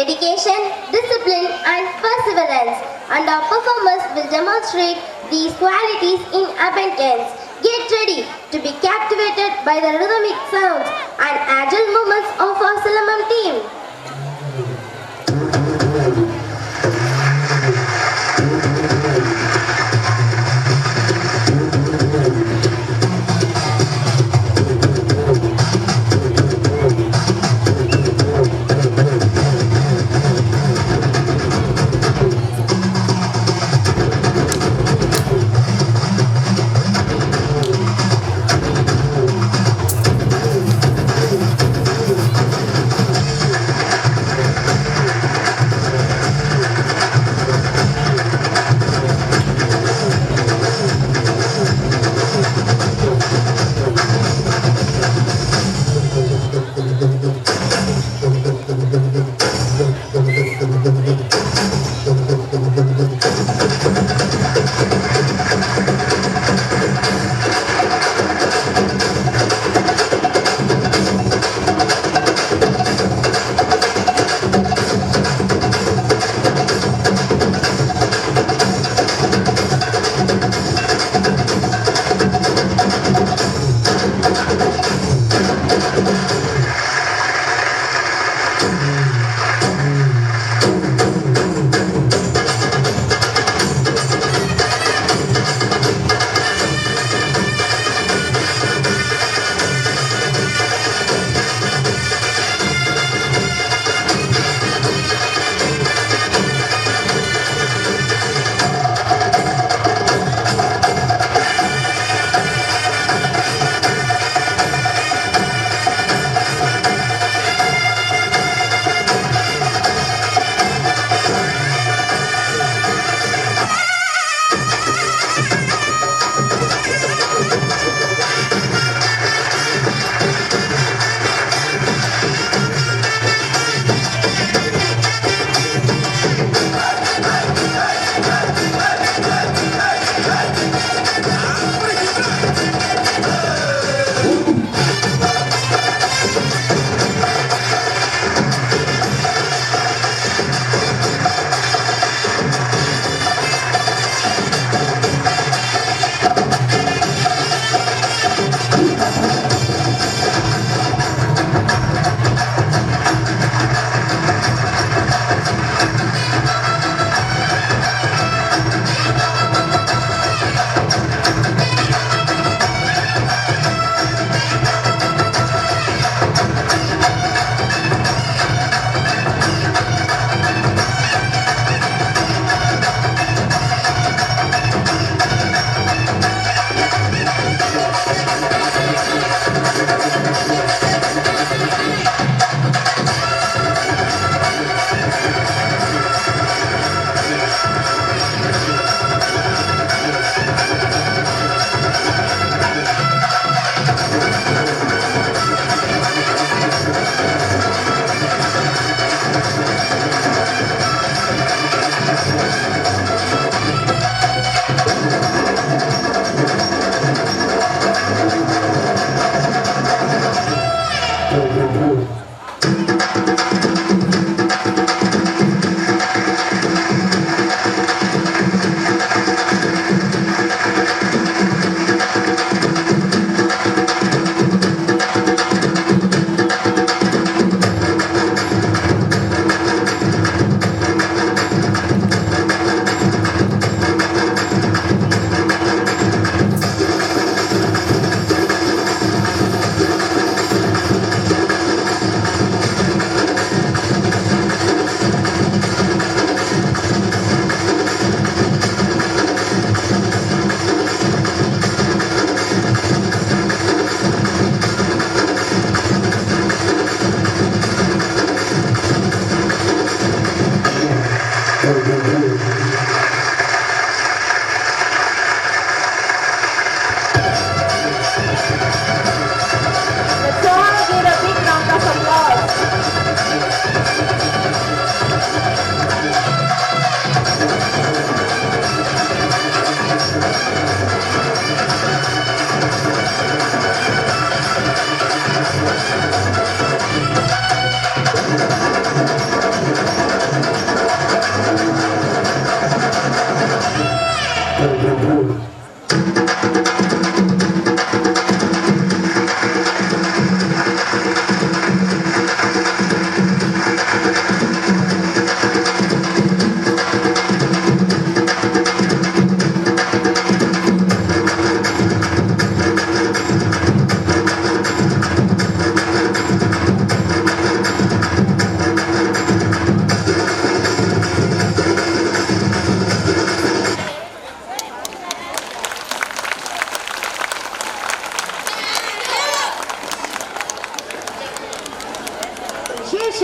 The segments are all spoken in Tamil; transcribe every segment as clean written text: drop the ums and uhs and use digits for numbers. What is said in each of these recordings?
dedication, discipline, and perseverance, and our performers will demonstrate these qualities in abundance. Get ready to be captivated by the rhythmic sounds and agile movements of our Silamam team.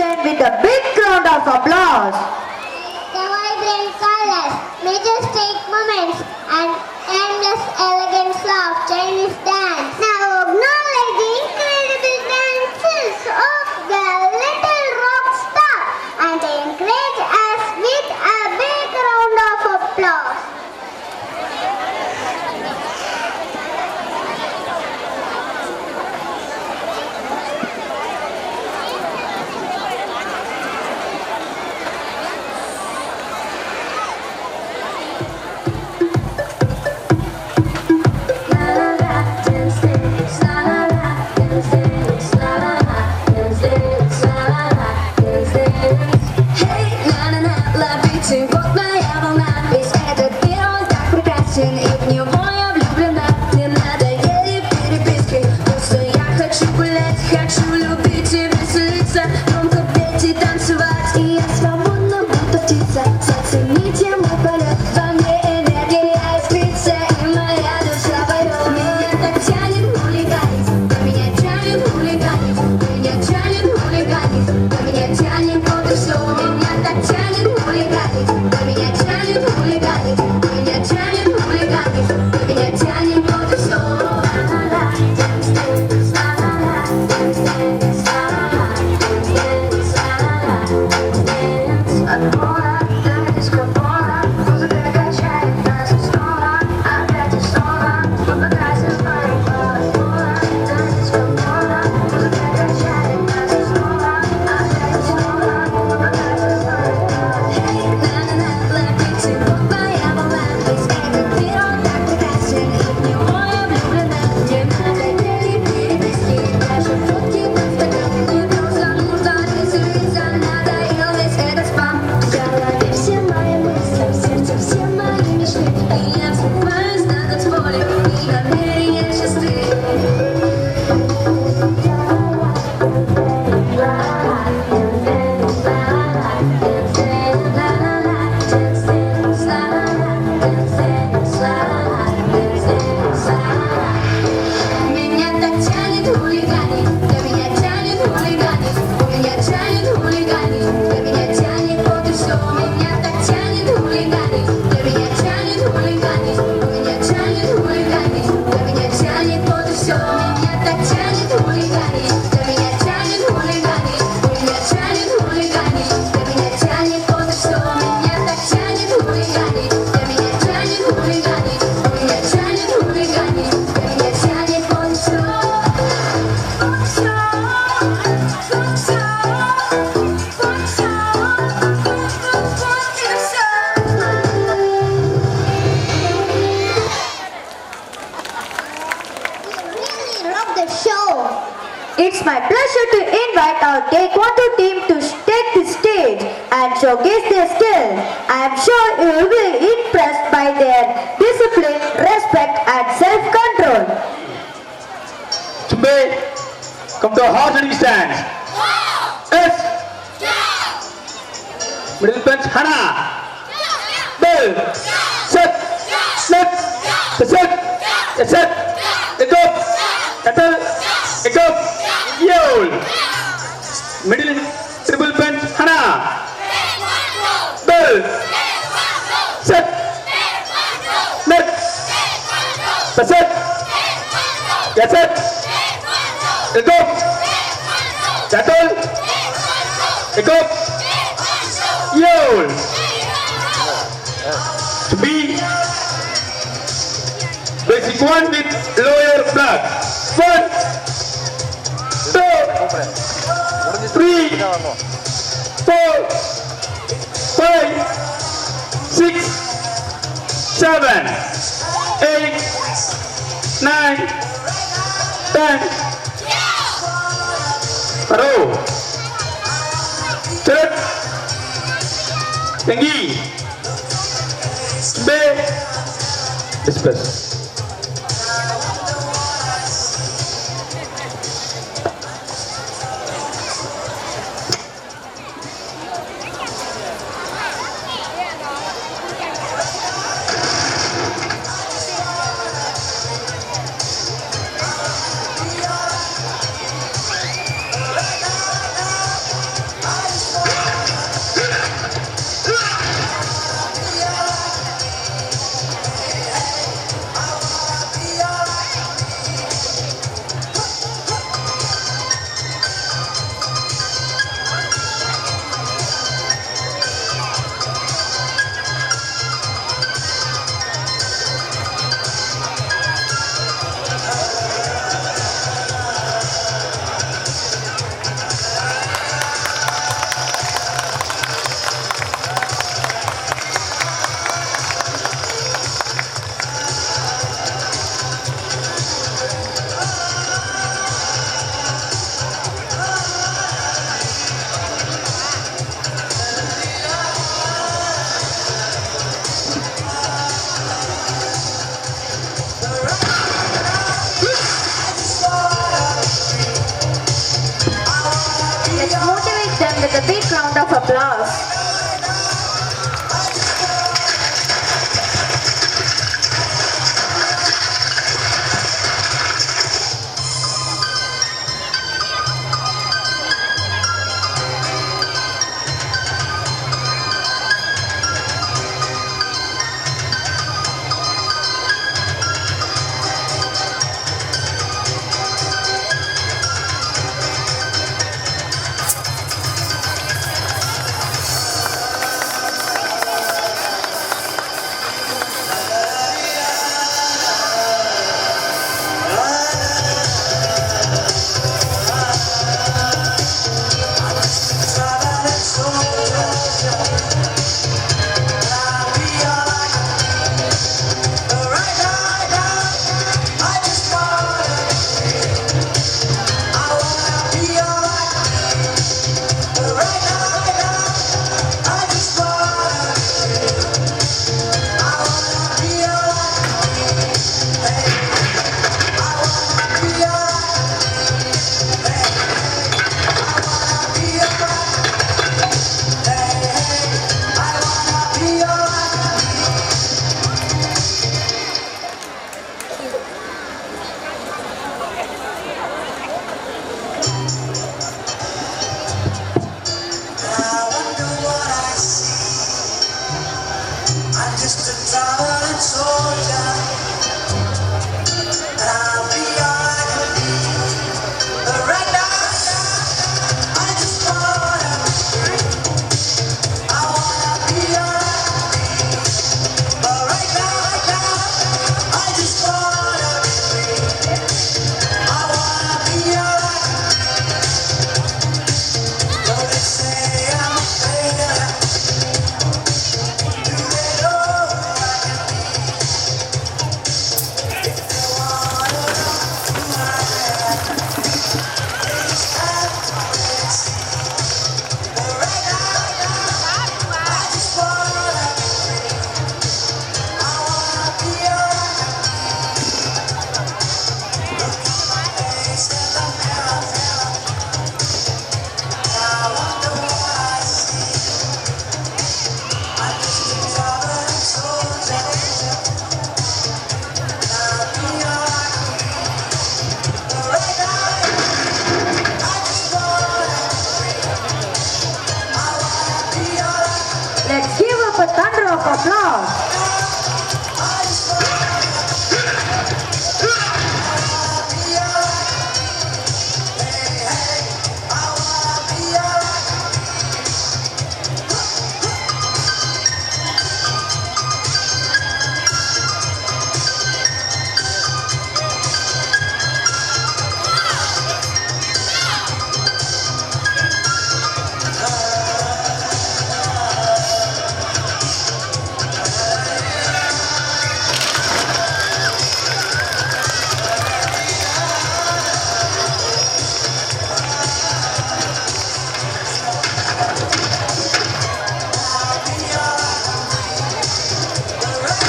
attention with a big round of applause. The vibrant colors, majestic moments, and endless elegance of Chinese dance. Now acknowledge the incredible dances of the little rock star and encourage us with a big round of applause. Хочу любить и веселиться, громко петь и танцевать, и я свободна, будто птица. Зацените мой полет, во мне энергия искрится, и моя душа поет. Меня так тянет хулиганить, да меня тянет хулиганить, меня тянет хулиганить, да меня тянет вот и все. Меня так тянет хулиганить, да меня тянет хулиганить, меня тянет хулиганить, да меня тянет вот и все. It's my pleasure to invite our Taekwondo team to take the stage and showcase their skill. I am sure you will be impressed by their discipline, respect and self-control. Today, come to hard hitting stance. S. Middle bench, Hana. Bell. Set. Left. Set. Set. Let go. Settle. Let go. Yole. Middle triple bench, Hana. Bell. Set. Left. Set. Yes, set. Let go. Settle. Let go. Yole. To be basic one with lower block. 1, 2, 3, 4, 5, 6, 7, 8, 9, 10. Row. Third. Tinggi. B. Disperse. applause. Let's give up a thunder of applause.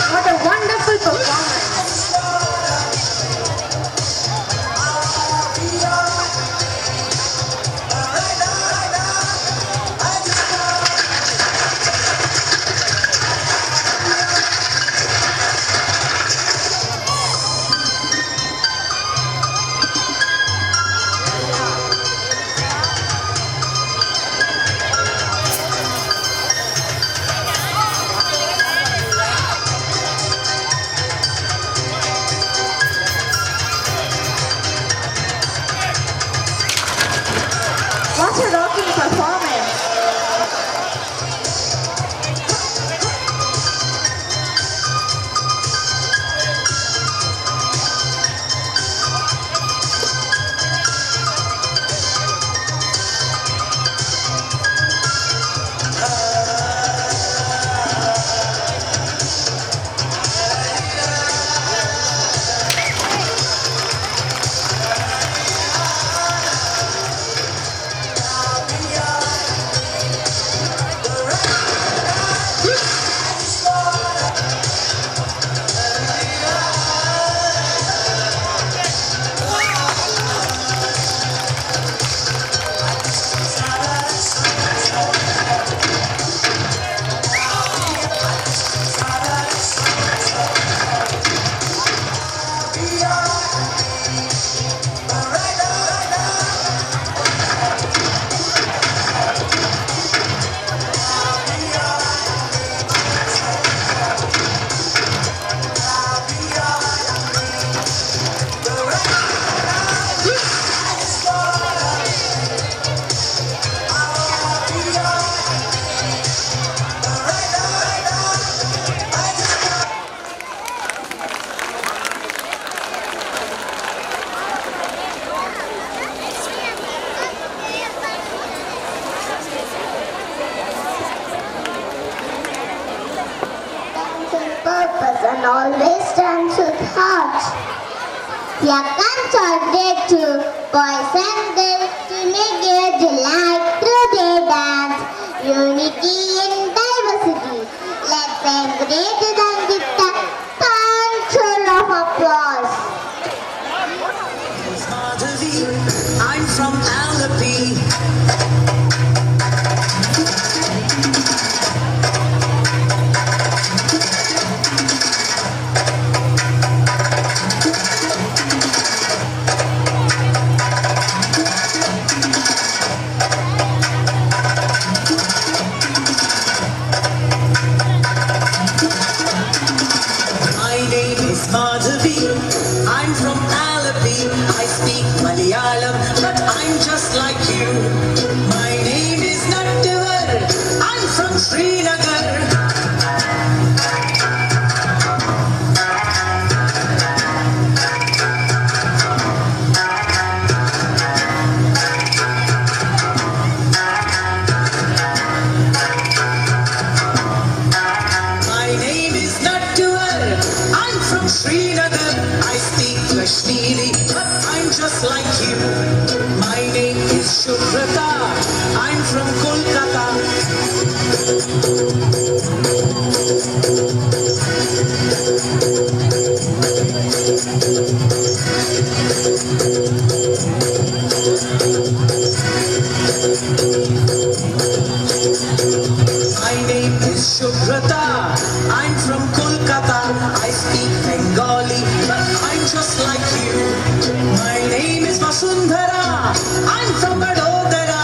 What a wonderful performance. What a rocking performance. Here comes our day too, boys and girls, to make your delight through their dance. Unity in diversity. Let's celebrate them with a bunch of applause. I'm from Alleppey. My name is Madhavi. I'm from Alleppey. I speak Malayalam, but I'm just like you. My name is Nattivar. I'm from Srinagar. My name is Nattivar. I'm from Srinagar. I speak Kashmiri, but I'm just like you. My name is Shubhrata. I'm from Kolkata. My name is Shubhrata. I'm from Kolkata. I speak Bengali, but I'm just like you. My name is Vasundhara. I'm from Vadodara.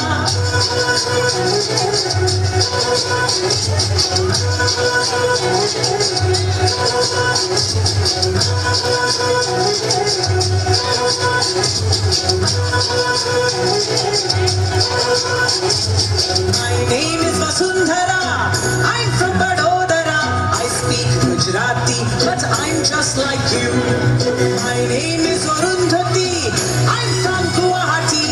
My name is Vasundhara. I'm from Vadodara. I speak Gujarati, but I'm just like you. My name is Arundhati. I'm from Guwahati.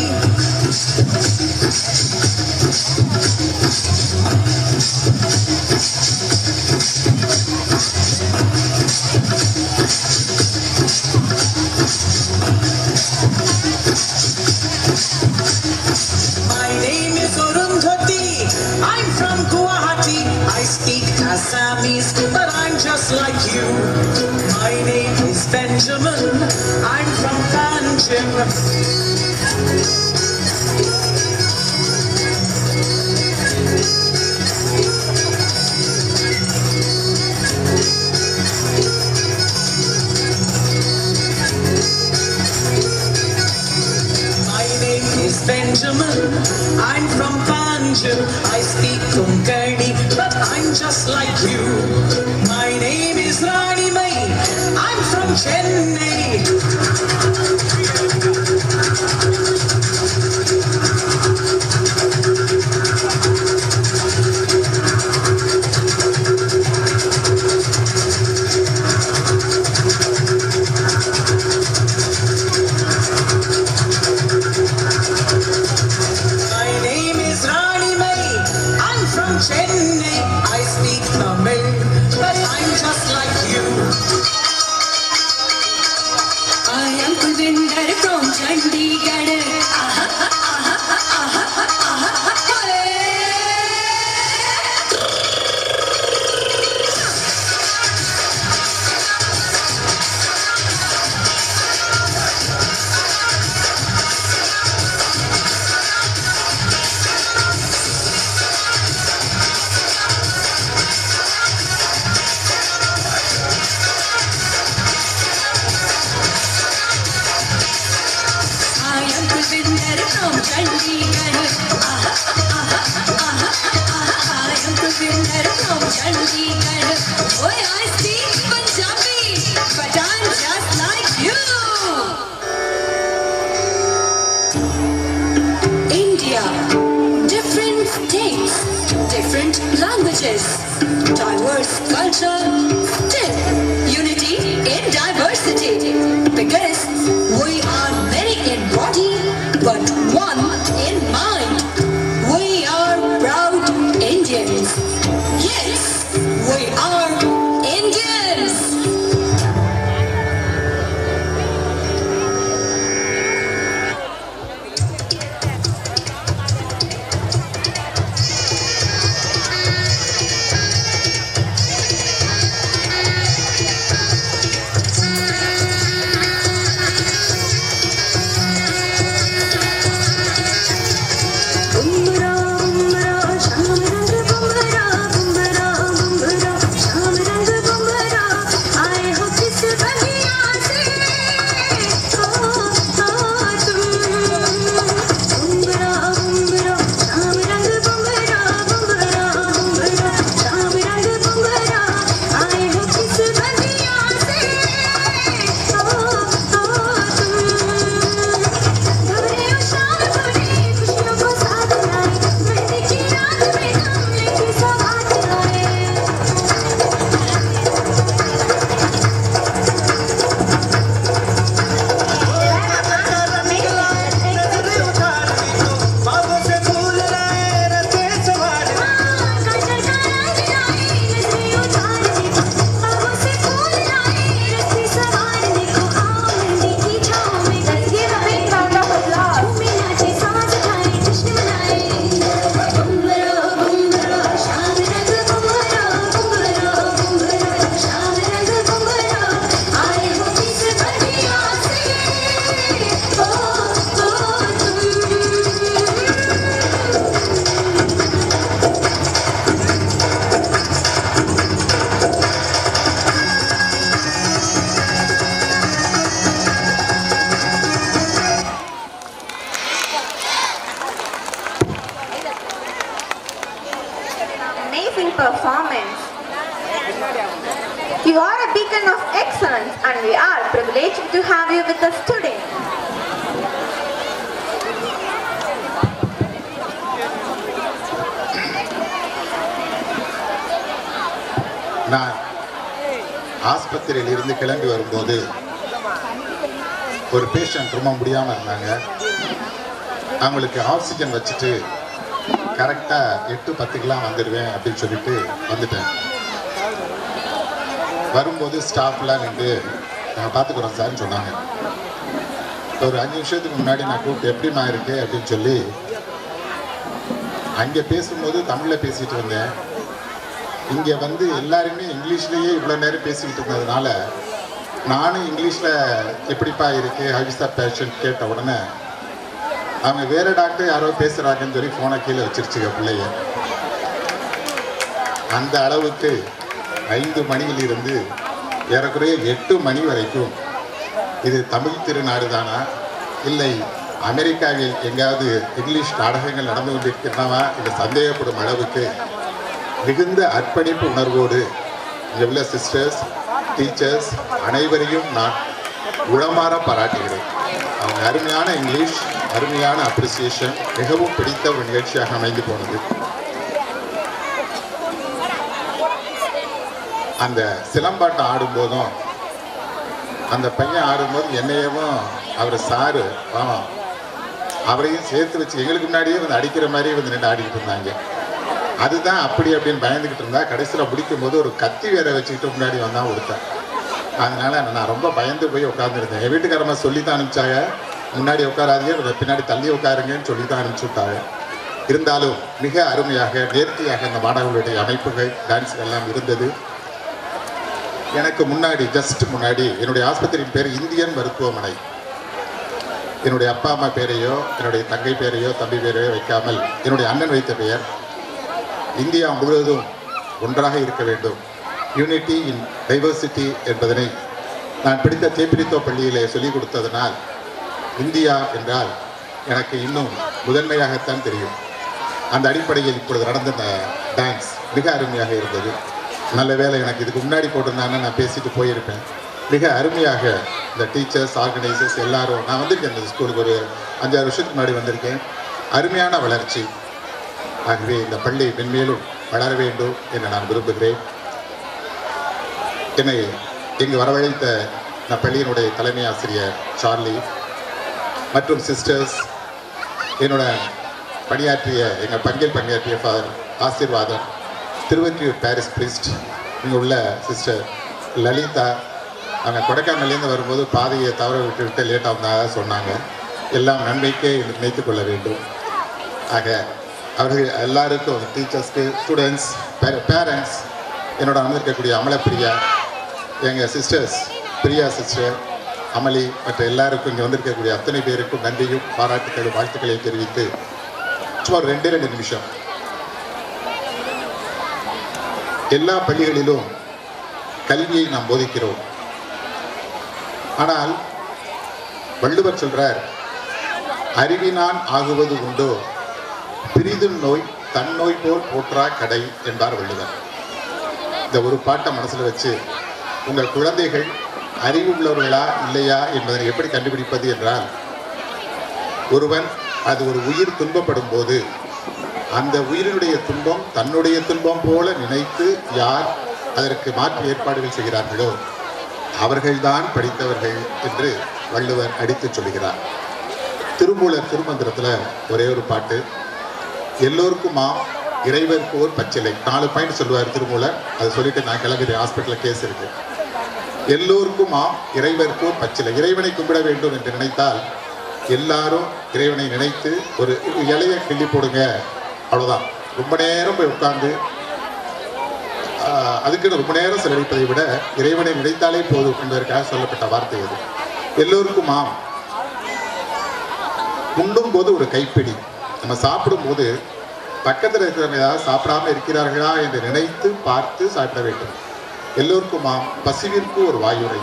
My name is Arundhati. I'm from Guwahati. I speak Assamese, but I'm just like you. My name is Benjamin. I'm from Panjim. My name is Benjamin. I'm from Panjim. I speak Konkani, but I'm just like you. My name is Rani Mai. I'm from Chennai. My name is Rani Mai. I'm from Chennai. I speak Tamil, but I'm just like you. I am Kulvinder from Chandigarh. I am Kulvinder from Chandigarh. I am Kulvinder from Chandigarh. Oh, I speak Punjabi, but I'm just like you. India, different states, different languages, diverse culture, still unity in diversity. Because we are many in body, but one in mind. We are proud Indians. Yes, we are Indians. நான் ஆஸ்பத்திரியில் இருந்து கிளம்பி வரும்போது ஒரு பேஷண்ட் ரொம்ப முடியாமல் இருந்தாங்க. அவங்களுக்கு ஆக்சிஜன் வச்சுட்டு கரெக்டாக 8:10க்கெலாம் வந்துடுவேன் அப்படின்னு சொல்லிட்டு வந்துட்டேன். வரும்போது ஸ்டாஃப்லாம் நின்று நாங்கள் பார்த்துக்குறோம் சார்ன்னு சொன்னாங்க. ஒரு 5 நிமிஷத்துக்கு முன்னாடி நான் கூப்பிட்டு எப்படிமா இருக்கு அப்படின்னு சொல்லி அங்கே பேசும்போது தமிழில் பேசிகிட்டு இருந்தேன். இங்கே வந்து எல்லாருமே இங்கிலீஷ்லேயே இவ்வளோ நேரம் பேசிக்கிட்டு இருந்ததுனால நானும் இங்கிலீஷில் எப்படிப்பா இருக்கு ஹவிஸா பேஷண்ட் கேட்ட உடனே அவங்க வேறு டாக்டர் யாரோ பேசுகிறாங்கன்னு சொல்லி ஃபோனை கீழே வச்சிருச்சுங்க பிள்ளைய. அந்த அளவுக்கு 5 மணியிலிருந்து ஏறக்குறைய 8 மணி வரைக்கும் இது தமிழ் திருநாடு தானா இல்லை அமெரிக்காவில் எங்காவது இங்கிலீஷ் நாடகங்கள் நடந்து கொண்டிருக்கிறனவா என்று சந்தேகப்படும் அளவுக்கு மிகுந்த அர்ப்பணிப்பு உணர்வோடு இங்கே உள்ள சிஸ்டர்ஸ், டீச்சர்ஸ் அனைவரையும் நான் உளமாற பாராட்டுகிறேன். அவங்க அருமையான இங்கிலீஷ், அருமையான அப்ரிசியேஷன் மிகவும் பிடித்த ஒரு நிகழ்ச்சியாக அமைந்து போனது. அந்த சிலம்பாட்டம் ஆடும்போதும் அந்த பையன் ஆடும்போது என்னையவும் அவர் சாரு அவரையும் சேர்த்து வச்சு எங்களுக்கு முன்னாடியே வந்து அடிக்கிற மாதிரியே வந்து நின்று ஆடிக்கிட்டு இருந்தாங்க. அதுதான் அப்படி அப்படின்னு பயந்துக்கிட்டு இருந்தா கடைசியில் முடிக்கும் போது ஒரு கத்தி வேற வச்சுக்கிட்டு முன்னாடி வந்தான் ஒருத்தன். அதனால நான் ரொம்ப பயந்து போய் உட்காந்துருந்தேன். என் வீட்டுக்காரமா சொல்லி தான் அனுப்பிச்சாங்க, முன்னாடி உட்காராதீங்க பின்னாடி தள்ளி உட்காருங்கன்னு சொல்லி தான் அனுப்பிச்சு விட்டாங்க. இருந்தாலும் மிக அருமையாக நேர்த்தியாக இந்த மாணவர்களுடைய அமைப்புகள் டான்ஸ் எல்லாம் இருந்தது. எனக்கு முன்னாடி ஜஸ்ட் முன்னாடி என்னுடைய ஆஸ்பத்திரியின் பேர் இந்தியன் மருத்துவமனை. என்னுடைய அப்பா அம்மா பேரையோ என்னுடைய தங்கை பேரையோ தம்பி பேரையோ வைக்காமல் என்னுடைய அண்ணன் வைத்த பெயர் இந்தியா முழுவதும் ஒன்றாக இருக்க வேண்டும், யூனிட்டி இன் டைவர்சிட்டி என்பதனை நான் பிடித்த தேப்பிடித்தோ பள்ளியிலே சொல்லிக் கொடுத்ததனால் இந்தியா என்றால் எனக்கு இன்னும் முதன்மையாகத்தான் தெரியும். அந்த அடிப்படையில் இப்பொழுது நடந்த இந்த டான்ஸ் மிக அருமையாக இருந்தது. நல்ல வேளை எனக்கு இதுக்கு முன்னாடி போட்டிருந்தாங்கன்னா நான் பேசிட்டு போயிருப்பேன். மிக அருமையாக இந்த டீச்சர்ஸ், ஆர்கனைசர்ஸ் எல்லாரும், நான் வந்திருக்கேன் இந்த ஸ்கூலுக்கு ஒரு 5-6 வருஷத்துக்கு முன்னாடி வந்திருக்கேன். அருமையான வளர்ச்சி. ஆகவே இந்த பள்ளி மென்மேலும் வளர வேண்டும் என்று நான் விரும்புகிறேன். என்னை இங்கு வரவழைத்த இந்த பள்ளியினுடைய தலைமை ஆசிரியர் சார்லி மற்றும் சிஸ்டர்ஸ், என்னோட பணியாற்றிய எங்கள் பங்கில் பணியாற்றிய ஃபாதர் ஆசீர்வாதம், திருவற்றியூர் பாரிஸ் பிரிஸ்ட், இங்கே உள்ள சிஸ்டர் லலிதா, அவங்க கொடைக்கானல்லேருந்து வரும்போது பாதையை தவற விட்டு லேட்டாக வந்ததாக சொன்னாங்க. எல்லாம் நன்மைக்கே நினைத்து கொள்ள வேண்டும். ஆக அவர்கள் எல்லாருக்கும், டீச்சர்ஸ்க்கு, ஸ்டூடெண்ட்ஸ், பேரண்ட்ஸ், என்னோட வந்திருக்கக்கூடிய அமலப்பிரியா, எங்கள் சிஸ்டர்ஸ் பிரியா சிஸ்டர், அமளி, மற்ற எல்லாருக்கும் இங்கே வந்திருக்கக்கூடிய அத்தனை பேருக்கும் நன்றியும் பாராட்டுகளும் வாழ்த்துக்களையும் தெரிவித்து சும்மா 2 நிமிஷம். எல்லா பள்ளிகளிலும் கல்வியை நாம் போதிக்கிறோம். ஆனால் வள்ளுவர் சொல்றார், அறிவினான் ஆகுவது உண்டோ பிரிதும் நோய் தன்னோய் போல் போற்றா கடை என்பார் வள்ளுவர். இந்த ஒரு பாட்டை மனசில் வச்சு உங்கள் குழந்தைகள் அறிவு உள்ளவர்களா இல்லையா என்பதை எப்படி கண்டுபிடிப்பது என்றால், ஒருவன் அது ஒரு உயிர் துன்பப்படும் போது அந்த உயிரினுடைய துன்பம் தன்னுடைய துன்பம் போல நினைத்து யார் அதற்கு மாற்று ஏற்பாடுகள் செய்கிறார்களோ அவர்கள்தான் படித்தவர்கள் என்று வள்ளுவர் அடித்து சொல்கிறார். திருமூலர் திருமந்திரத்தில் ஒரே ஒரு பாட்டு, எல்லோருக்குமா இறைவருக்கு ஓர் பச்சிலை, 4 பாயிண்ட் சொல்லுவார் திருமூலர். அதை சொல்லிட்டு நான் கிளம்பி ஹாஸ்பிட்டலில் கேஸ் இருக்கு. எல்லோருக்குமா இறைவருக்கு ஓர் பச்சிலை, இறைவனை கும்பிட வேண்டும் என்று நினைத்தால் எல்லாரும் இறைவனை நினைத்து ஒரு இலையை கிள்ளி போடுங்க, அவ்வளோதான். ரொம்ப நேரம் போய் உட்கார்ந்து அதுக்குன்னு ரொம்ப நேரம் செலவழிப்பதை விட இறைவனை நினைத்தாலே போதும் என்பதற்காக சொல்லப்பட்ட வார்த்தை அது. எல்லோருக்குமா உண்ணும் போது ஒரு கைப்பிடி, நம்ம சாப்பிடும்போது பக்கத்தில் இருக்கிறவங்க ஏதாவது சாப்பிடாம இருக்கிறார்களா என்று நினைத்து பார்த்து சாப்பிட வேண்டும். எல்லோருக்குமா பசிவிற்கு ஒரு வாயுரை,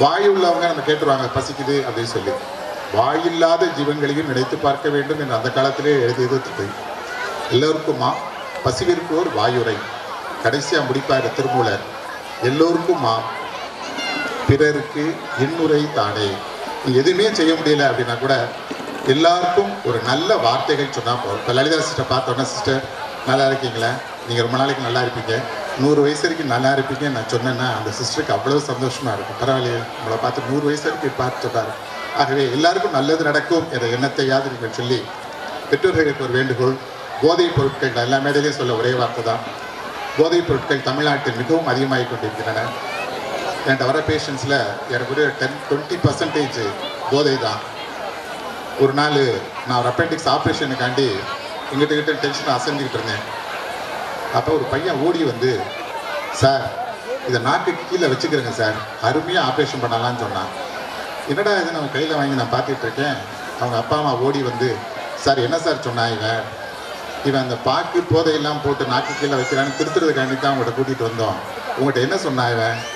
வாயு உள்ளவங்க நம்ம கேட்டுருவாங்க பசிக்குது அப்படின்னு சொல்லி, வாயில்லாத ஜீவன்களையும் நினைத்து பார்க்க வேண்டும் என்று அந்த காலத்திலே எழுதியது. எல்லோருக்குமா பசிவிற்கு ஒரு வாயுரை. கடைசியாக முடிப்பார் திருமூலர், எல்லோருக்குமா பிறருக்கு இன்னுரை தானே. எதுவுமே செய்ய முடியல அப்படின்னா கூட எல்லாருக்கும் ஒரு நல்ல வார்த்தைகள் சொன்னால் போதும். இப்போ லலிதா சிஸ்டர் பார்த்தோன்னா, சிஸ்டர் நல்லா இருக்கீங்களா, நீங்கள் ரொம்ப நாளைக்கு நல்லா இருப்பீங்க, 100 வயசு வரைக்கும் நல்லா இருப்பீங்க நான் சொன்னேன்னா அந்த சிஸ்டருக்கு அவ்வளோ சந்தோஷமாக இருக்கும். பரவாயில்லையே நம்மளை பார்த்து 100 வயசு வரைக்கும் பார்த்து சொல்கிறாரு. ஆகவே எல்லாருக்கும் நல்லது நடக்கும் என்ற எண்ணத்தையாவது நீங்கள் சொல்லி, பெற்றோர்களுக்கு ஒரு வேண்டுகோள், போதைப் பொருட்கள் எல்லா மேடையிலையும் சொல்ல ஒரே வார்த்தை தான், போதைப் பொருட்கள் தமிழ்நாட்டில் மிகவும் அதிகமாகி கொண்டிருக்கின்றன. என்கிட்ட வர பேஷண்ட்ஸில் எனக்கு ஒரு 20% போதை தான். ஒரு நாள் நான் ஒரு அப்பெண்டிக்ஸ் ஆப்ரேஷனுக்காண்டி இங்கிட்ட டென்ஷன் அசைஞ்சிக்கிட்டு இருந்தேன். அப்போ ஒரு பையன் ஓடி வந்து, சார் இதை நாக்குக்கு கீழே வச்சுக்கிறேங்க சார், அருமையாக ஆப்ரேஷன் பண்ணலான்னு சொன்னான். என்னடா இது நம்ம கையில் வாங்கி நான் பார்த்துட்டு இருக்கேன். அவங்க அப்பா அம்மா ஓடி வந்து, சார் என்ன சார் சொன்னா இவன் அந்த பாக்கு போதையெல்லாம் போட்டு நாக்கு கீழே வைக்கிறான்னு திருத்துறதுக்காண்டி தான் அவங்கள்ட்ட கூட்டிகிட்டு வந்தோம், உங்கள்கிட்ட என்ன சொன்னா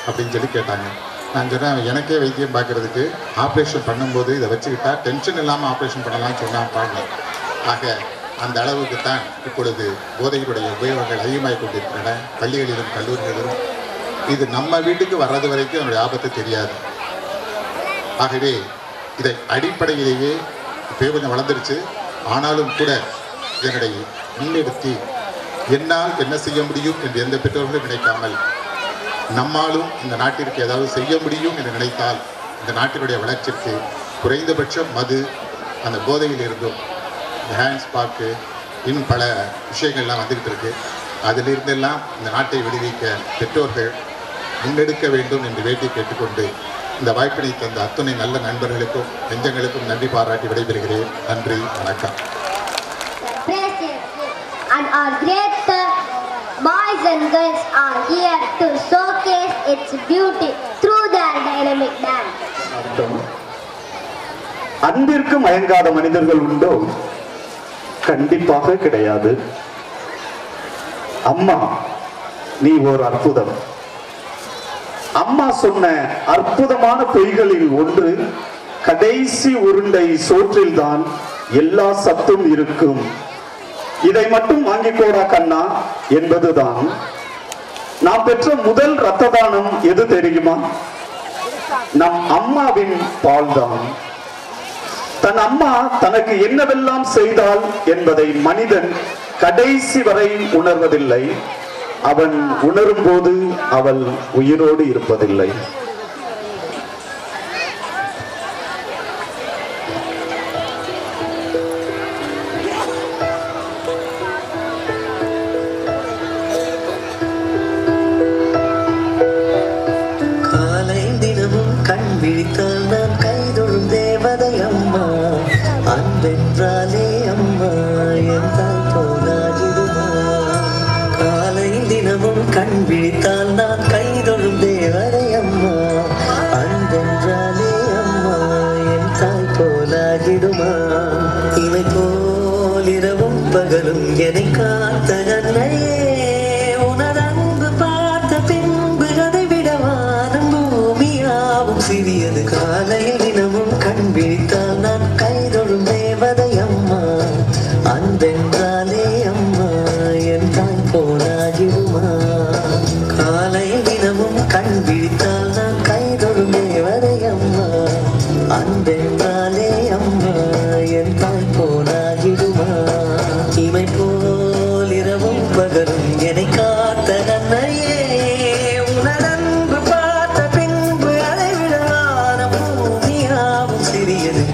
அப்படின்னு சொல்லி கேட்டாங்க. நான் சொன்னேன், எனக்கே வைத்தியம் பார்க்குறதுக்கு ஆப்ரேஷன் பண்ணும்போது இதை வச்சுக்கிட்டா டென்ஷன் இல்லாமல் ஆப்ரேஷன் பண்ணலாம்னு சொன்னான் பாருங்க. ஆக அந்த அளவுக்கு தான் இப்பொழுது போதைகளுடைய உபயோகங்கள் அதிகமாகிக் கொண்டிருக்கின்றன பள்ளிகளிலும் கல்லூரிகளிலும். இது நம்ம வீட்டுக்கு வர்றது வரைக்கும் அதனுடைய ஆபத்து தெரியாது. ஆகவே இதை அடிப்படையிலேயே இப்போ கொஞ்சம் வளர்ந்துருச்சு, ஆனாலும் கூட இதனை முன்னெடுத்து என்னால் என்ன செய்ய முடியும் என்று எந்த பெற்றோர்களும் நினைக்காமல், நம்மாலும் இந்த நாட்டிற்கு ஏதாவது செய்ய முடியும் என்று நினைத்தால் இந்த நாட்டினுடைய வளர்ச்சிக்கு குறைந்தபட்சம் மது, அந்த போதையில் இருந்தும் ஹேண்ட்ஸ் பார்க்கு, இன்னும் பல விஷயங்கள்லாம் வந்துக்கிட்டு இருக்கு. அதிலிருந்தெல்லாம் இந்த நாட்டை விடுவிக்க பெற்றோர்கள் முன்னெடுக்க வேண்டும் என்று வேண்டி கேட்டுக்கொண்டு, இந்த வாய்ப்பினை தந்த அத்துணை நல்ல நண்பர்களுக்கும் நெஞ்சங்களுக்கும் நன்றி பாராட்டி விடைபெறுகிறேன். நன்றி, வணக்கம். And our great boys and girls are here to showcase its beauty through their dynamic dance. அன்பிற்கு மயங்காத மனிதர்கள் உண்டோ? கண்டிப்பாக கிடையாது. அம்மா நீ ஒரு அற்புதம். அம்மா சொன்ன அற்புதமான பொய்களில் ஒன்று, கடைசி உருண்டை சோற்றில்தான் எல்லா சத்தும் இருக்கும், இதை மட்டும் வாங்கிக்கோடா கண்ணா என்பதுதான். நாம் பெற்ற முதல் இரத்த தானம் எது தெரியுமா? நம் அம்மாவின் பால்தான். தன் அம்மா தனக்கு என்னவெல்லாம் செய்தாள் என்பதை மனிதன் கடைசி வரை உணர்வதில்லை. அவன் உணரும் போது அவள் உயிரோடு இருப்பதில்லை. காலை தினமும் கண் விழித்தால் நான் கைதொழும் தேவதை அம்மா, அன்பென்றாலே அம்மா என் தாய் போலாகிடுமா. காலை தினமும் கண் விழித்தால் நான் கைதொழும் தேவதை அம்மா, அன்பென்றாலே அம்மா என் தாய் போலாகிடுமா. இவை போல் இரவும் பகலும் என்னை காத்த அன்னையே, உனதன்பு பார்த்த பின்பு அதை விடவானும் பூமியாவும் சிறியது. காலையில் தினமும் கண் விழித்தால் நான் கைதொழும் தேவதை அம்மா, அன்பென்றாலே அம்மா என் தாய் போலாகிடுமா. காலையில் தினமும் கண் விழித்தால் நான் கைதொழும் தேவதை அம்மா, அன்பென்றாலே அம்மா என் தாய் போலாகிடுமா. இமை போல் இரவும் பகலும் என்னை காத்த நன்னையே, உனதன்பு பார்த்த பின்பு அதை விடவான பூமியாவும் சிறியது.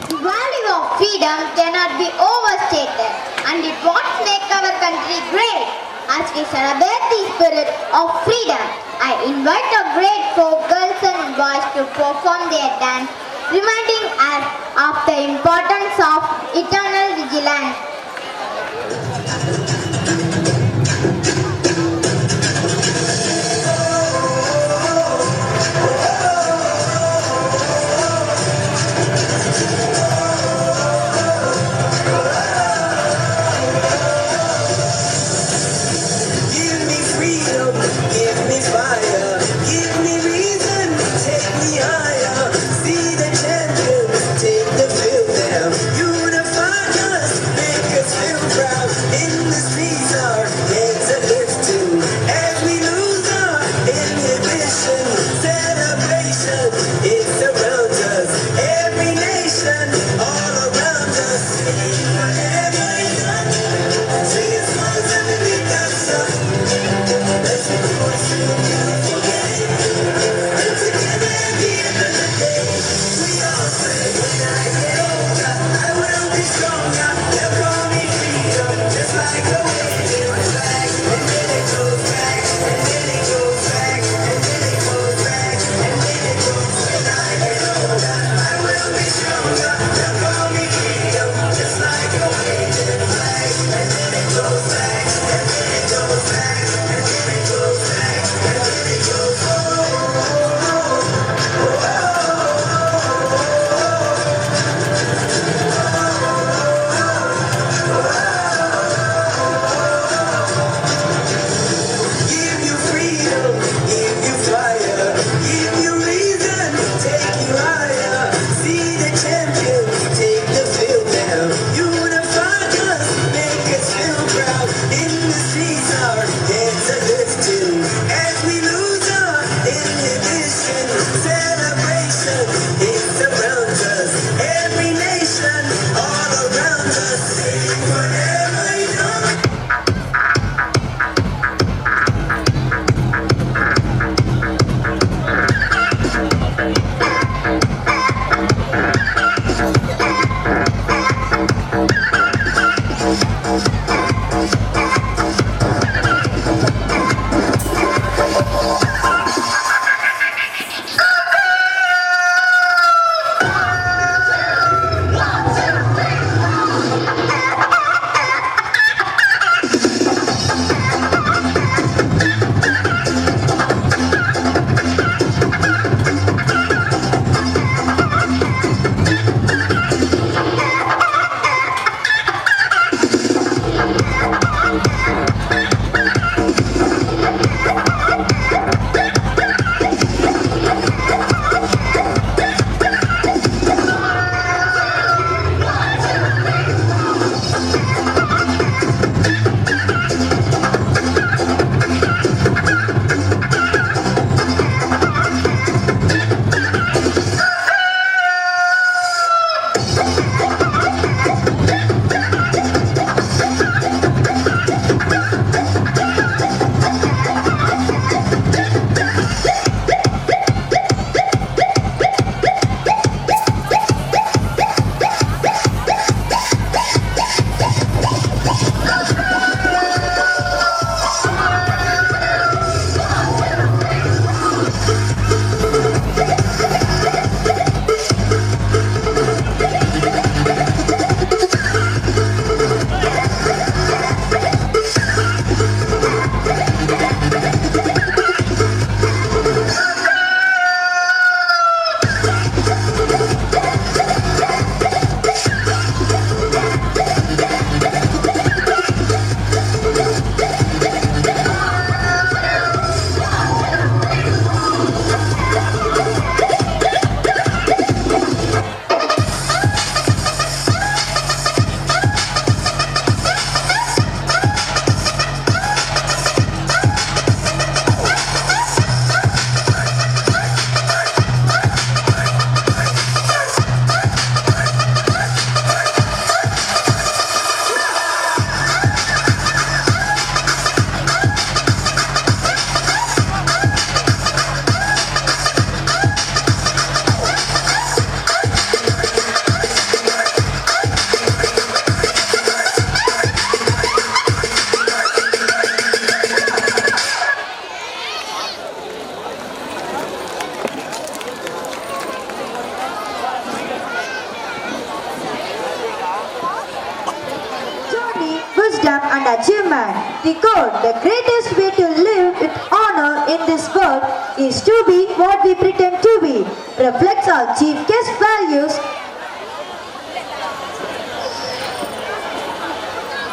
The value of freedom cannot be overstated, and it what makes our country great. As we celebrate the spirit of freedom, I invite our great folk girls and boys to perform their dance, reminding us of the importance of eternal vigilance. Give me freedom, give me fire, give me reason, take me higher. See the champions, take the field now. Unify us, make wisdom and achievement. The quote, the greatest way to live with honor in this world is to be what we pretend to be, reflects our chief guest values.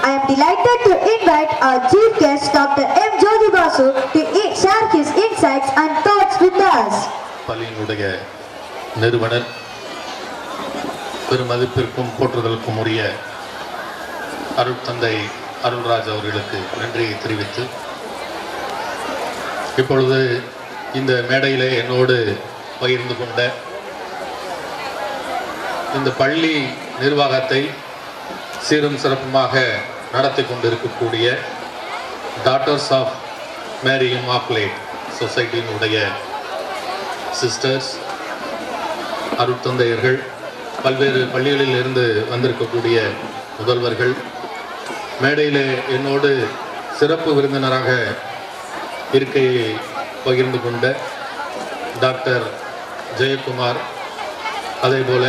I am delighted to invite our chief guest, Dr. M. Jyoti Basu, to share his insights and thoughts with us. பள்ளியினுடைய நிறுவனர் பெருமதிப்பிற்கும் போற்றுதலுக்கும் உரிய அருட்தந்தை அருள்ராஜ் அவர்களுக்கு நன்றியை தெரிவித்து இப்பொழுது இந்த மேடையிலே என்னோடு பகிர்ந்து கொண்ட இந்த பள்ளி நிர்வாகத்தை சீரும் சிறப்புமாக நடத்தி கொண்டிருக்கக்கூடிய டாட்டர்ஸ் ஆஃப் மேரி இம்மாக்குலேட் சொசைட்டியினுடைய சிஸ்டர்ஸ், அருட்தந்தையர்கள், பல்வேறு பள்ளிகளில் இருந்து வந்திருக்கக்கூடிய முதல்வர்கள், மேடையில் என்னோடு சிறப்பு விருந்தினராக இருக்கையை பகிர்ந்து கொண்ட டாக்டர் ஜெயக்குமார், அதேபோல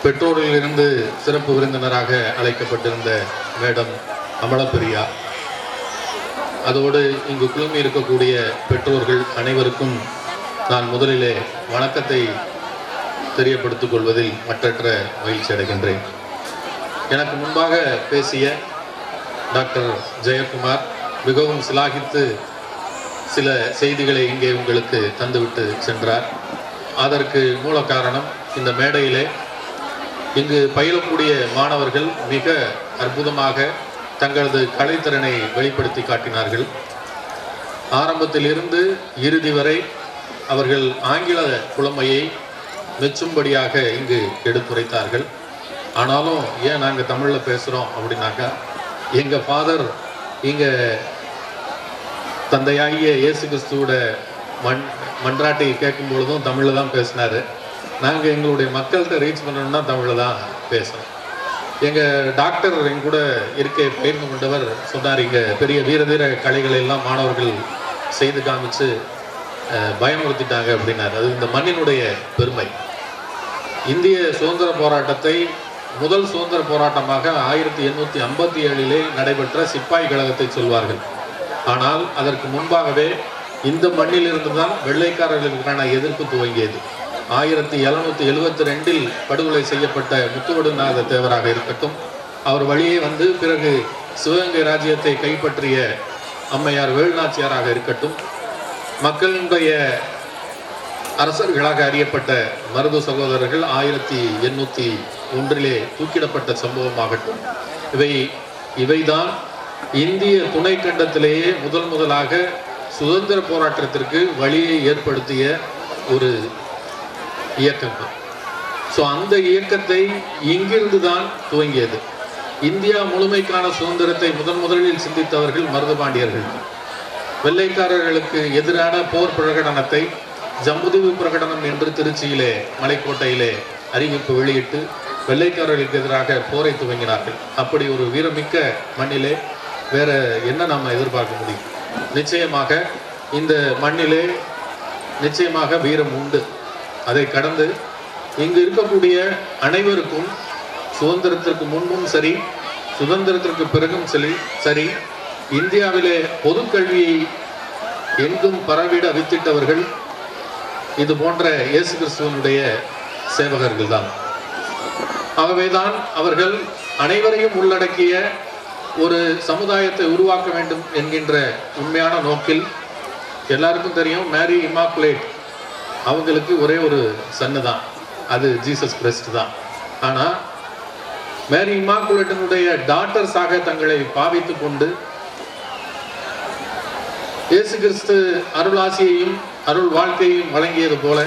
பெற்றோரிலிருந்து சிறப்பு விருந்தினராக அழைக்கப்பட்டிருந்த மேடம் அமலப்பிரியா, அதோடு இங்கு குழுமி இருக்கக்கூடிய பெற்றோர்கள் அனைவருக்கும் நான் முதலிலே வணக்கத்தை தெரியப்படுத்திக் கொள்வதில் மற்றற்ற மகிழ்ச்சி அடைகின்றேன். எனக்கு முன்பாக பேசிய டாக்டர் ஜெயக்குமார் மிகவும் சிலாகித்து சில செய்திகளை இங்கே உங்களுக்கு தந்துவிட்டு சென்றார். அதற்கு மூல காரணம், இந்த மேடையிலே இங்கு பயிலக்கூடிய மாணவர்கள் மிக அற்புதமாக தங்களது கலைத்திறனை வெளிப்படுத்தி காட்டினார்கள். ஆரம்பத்தில் இருந்து இறுதி வரை அவர்கள் ஆங்கில புலமையை மெச்சும்படியாக இங்கு எடுத்துரைத்தார்கள். ஆனாலும் ஏன் நாங்கள் தமிழில் பேசுகிறோம் அப்படின்னாக்கா, எங்கள் ஃபாதர் இங்கே தந்தையாகிய இயேசு கிறிஸ்துவோட மன்றாட்டை கேட்கும் பொழுதும் தமிழில் தான் பேசினார். நாங்கள் எங்களுடைய மக்கள்கிட்ட ரீச் பண்ணணும்னா தமிழில் தான் பேசுகிறோம். எங்கள் டாக்டர் எங்க கூட இருக்கை பயிர்ந்து கொண்டவர் சொன்னார், இங்கே பெரிய வீரதீர கலைகளை எல்லாம் மாணவர்கள் செய்து காமிச்சு பயமுறுத்திட்டாங்க அப்படின்னாரு. அது இந்த மண்ணினுடைய பெருமை. இந்திய சுதந்திர போராட்டத்தை முதல் சுதந்திர போராட்டமாக 1857 நடைபெற்ற சிப்பாய் கழகத்தை சொல்வார்கள். ஆனால் அதற்கு முன்பாகவே இந்த மண்ணிலிருந்து தான் வெள்ளைக்காரர்களுக்கான எதிர்ப்பு துவங்கியது. 1772 படுகொலை செய்யப்பட்ட முத்துவடுநாத தேவராக இருக்கட்டும், அவர் வழியே வந்து பிறகு சிவகங்கை ராஜ்யத்தை கைப்பற்றிய அம்மையார் வேலுநாச்சியாராக இருக்கட்டும், மக்களுடைய அரசர்களாக அறியப்பட்ட மருது சகோதரர்கள் 1801 தூக்கிடப்பட்ட சம்பவமாகட்டும், இவைதான் இந்திய துணை கண்டத்திலேயே முதலாக சுதந்திர போராட்டத்திற்கு வழியை ஏற்படுத்திய ஒரு இயக்கங்கள். ஸோ அந்த இயக்கத்தை இங்கிருந்து தான் துவங்கியது. இந்தியா முழுமைக்கான சுதந்திரத்தை முதலில் சிந்தித்தவர்கள் மருதுபாண்டியர்கள். வெள்ளைக்காரர்களுக்கு எதிரான போர் பிரகடனத்தை ஜம்புதீவு பிரகடனம் என்று திருச்சியிலே மலைக்கோட்டையிலே அறிவிப்பு வெளியிட்டு வெள்ளைக்காரர்களுக்கு எதிராக போரை துவங்கினார்கள். அப்படி ஒரு வீரமிக்க மண்ணிலே வேற என்ன நாம் எதிர்பார்க்க முடியும்? நிச்சயமாக இந்த மண்ணிலே நிச்சயமாக வீரம் உண்டு. அதை கடந்து இங்கு இருக்கக்கூடிய அனைவருக்கும் சுதந்திரத்திற்கு முன்பும் சரி, சுதந்திரத்திற்கு பிறகும் சரி, இந்தியாவிலே பொதுக்கல்வியை எங்கும் பரவிட வித்திட்டவர்கள் இது போன்ற இயேசு கிறிஸ்துவனுடைய சேவகர்கள் தான். ஆகவேதான் அவர்கள் அனைவரையும் உள்ளடக்கிய ஒரு சமுதாயத்தை உருவாக்க வேண்டும் என்கின்ற உண்மையான நோக்கில், எல்லாருக்கும் தெரியும் மேரி இம்மாக்குலேட் அவங்களுக்கு ஒரே ஒரு சன்னு தான், அது ஜீசஸ் கிறிஸ்ட் தான். ஆனால் மேரி இம்மாக்குலேட்டினுடைய டாட்டர்ஸாக தங்களை பாவித்து கொண்டு இயேசு கிறிஸ்து அருளாசியையும் அருள் வாழ்க்கையையும் வழங்கியது போல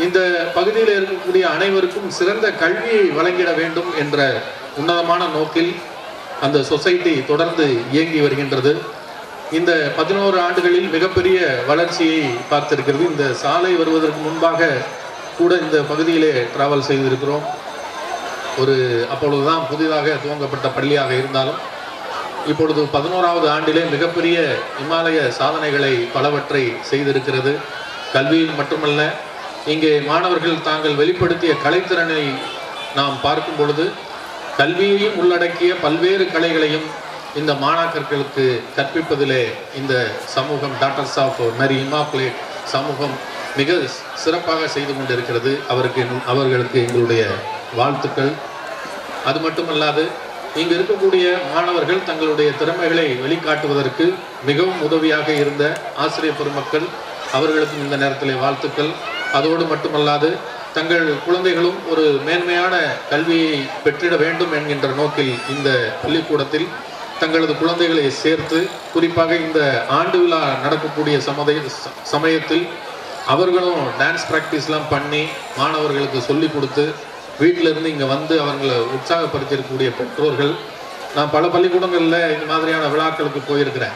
இந்த பகுதியில் இருக்கக்கூடிய அனைவருக்கும் சிறந்த கல்வியை வழங்கிட வேண்டும் என்ற உன்னதமான நோக்கில் அந்த சொசைட்டி தொடர்ந்து இயங்கி வருகின்றது. இந்த 11 ஆண்டுகளில் மிகப்பெரிய வளர்ச்சியை பார்த்திருக்கிறது. இந்த சாலை வருவதற்கு முன்பாக கூட இந்த பகுதியிலே டிராவல் செய்திருக்கிறோம். அப்பொழுதுதான் புதிதாக துவங்கப்பட்ட பள்ளியாக இருந்தாலும் இப்பொழுது 11வது ஆண்டிலே மிகப்பெரிய இமாலய சாதனைகளை பலவற்றை செய்திருக்கிறது. கல்வியில் மட்டுமல்ல, இங்கே மாணவர்கள் தாங்கள் வெளிப்படுத்திய கலைத்திறனை நாம் பார்க்கும் பொழுது கல்வியையும் உள்ளடக்கிய பல்வேறு கலைகளையும் இந்த மாணாக்கர்களுக்கு கற்பிப்பதிலே இந்த சமூகம் டாக்டர்ஸ் ஆஃப் மேரி இமாக்குலேட் சமூகம் மிக சிறப்பாக செய்து கொண்டிருக்கிறது. அவர்களுக்கு எங்களுடைய வாழ்த்துக்கள். அது மட்டுமல்லாது இங்கு இருக்கக்கூடிய மாணவர்கள் தங்களுடைய திறமைகளை வெளிக்காட்டுவதற்கு மிகவும் உதவியாக இருந்த ஆசிரியர் பெருமக்கள் அவர்களுக்கும் இந்த நேரத்தில் வாழ்த்துக்கள். அதோடு மட்டுமல்லாது தங்கள் குழந்தைகளும் ஒரு மேன்மையான கல்வியை பெற்றிட வேண்டும் என்கின்ற நோக்கில் இந்த பள்ளிக்கூடத்தில் தங்களது குழந்தைகளை சேர்த்து குறிப்பாக இந்த ஆண்டு விழா நடக்கக்கூடிய சமயத்தில் அவர்களும் டான்ஸ் ப்ராக்டிஸ்லாம் பண்ணி மாணவர்களுக்கு சொல்லி கொடுத்து வீட்டிலிருந்து இங்கே வந்து அவர்களை உற்சாகப்படுத்தியிருக்கக்கூடிய பெற்றோர்கள். நான் பல பள்ளிக்கூடங்களில் இந்த மாதிரியான விழாக்களுக்கு போயிருக்கிறேன்.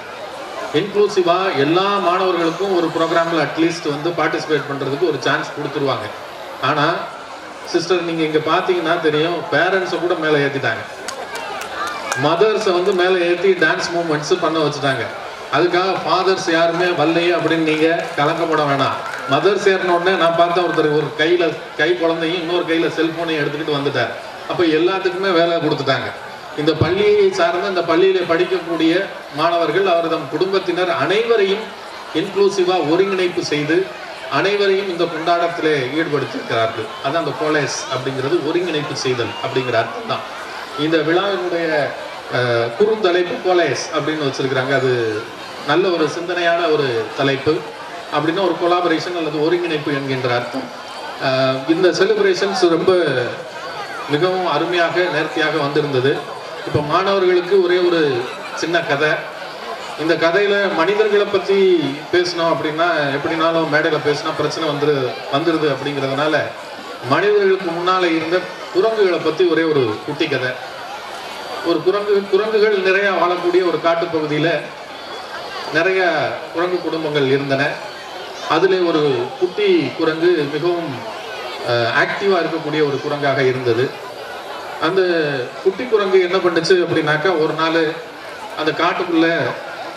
இன்க்ளூசிவாக எல்லா மாணவர்களுக்கும் ஒரு ப்ரோக்ராமில் அட்லீஸ்ட் வந்து பார்ட்டிசிபேட் பண்ணுறதுக்கு ஒரு சான்ஸ் கொடுத்துருவாங்க. ஆனால் சிஸ்டர் நீங்கள் இங்கே பார்த்தீங்கன்னா தெரியும், பேரண்ட்ஸை கூட மேலே ஏற்றிட்டாங்க, மதர்ஸை வந்து மேலே ஏற்றி டான்ஸ் மூமெண்ட்ஸு பண்ண வச்சுட்டாங்க. அதுக்காக ஃபாதர்ஸ் யாருமே வரலையே அப்படின்னு நீங்கள் கலக்கப்பட வேணாம். மதர்ஸ் ஏறினோடனே நான் பார்த்தேன், ஒருத்தர் ஒரு கை குழந்தையும் இன்னொரு கையில் செல்ஃபோனையும் எடுத்துக்கிட்டு வந்துட்டார். அப்போ எல்லாத்துக்குமே வேலை கொடுத்துட்டாங்க. இந்த பள்ளியை சார்ந்த இந்த பள்ளியில் படிக்கக்கூடிய மாணவர்கள் அவரது குடும்பத்தினர் அனைவரையும் இன்க்ளூசிவாக ஒருங்கிணைப்பு செய்து அனைவரையும் இந்த கொண்டாட்டத்தில் ஈடுபடுத்தியிருக்கிறார்கள். அதான் அந்த கோலேஸ் அப்படிங்கிறது ஒருங்கிணைப்பு செய்தல் அப்படிங்கிற அர்த்தம் தான். இந்த விழாவினுடைய குறுந்தலைப்பு கோலேஸ் அப்படின்னு வச்சிருக்கிறாங்க. அது நல்ல ஒரு சிந்தனையான ஒரு தலைப்பு. அப்படின்னா ஒரு கொலாபரேஷன் அல்லது ஒருங்கிணைப்பு என்கின்ற அர்த்தம். இந்த செலிப்ரேஷன்ஸ் ரொம்ப மிகவும் அருமையாக நேர்த்தியாக வந்திருந்தது. இப்போ மாணவர்களுக்கு ஒரே ஒரு சின்ன கதை. இந்த கதையில் மனிதர்களை பற்றி பேசணும் அப்படின்னா எப்படினாலும் மேடையில் பேசினா பிரச்சனை வந்துடுது அப்படிங்கிறதுனால மனிதர்களுக்கு முன்னால் இருந்த குரங்குகளை பற்றி ஒரே ஒரு குட்டி கதை. ஒரு குரங்குகள் நிறையா வாழக்கூடிய ஒரு காட்டுப்பகுதியில் நிறைய குரங்கு குடும்பங்கள் இருந்தன. அதில் ஒரு குட்டி குரங்கு மிகவும் ஆக்டிவாக இருக்கக்கூடிய ஒரு குரங்காக இருந்தது. அந்த குட்டி குரங்கு என்ன பண்ணுச்சு அப்படின்னாக்கா, ஒரு நாள் அந்த காட்டுக்குள்ளே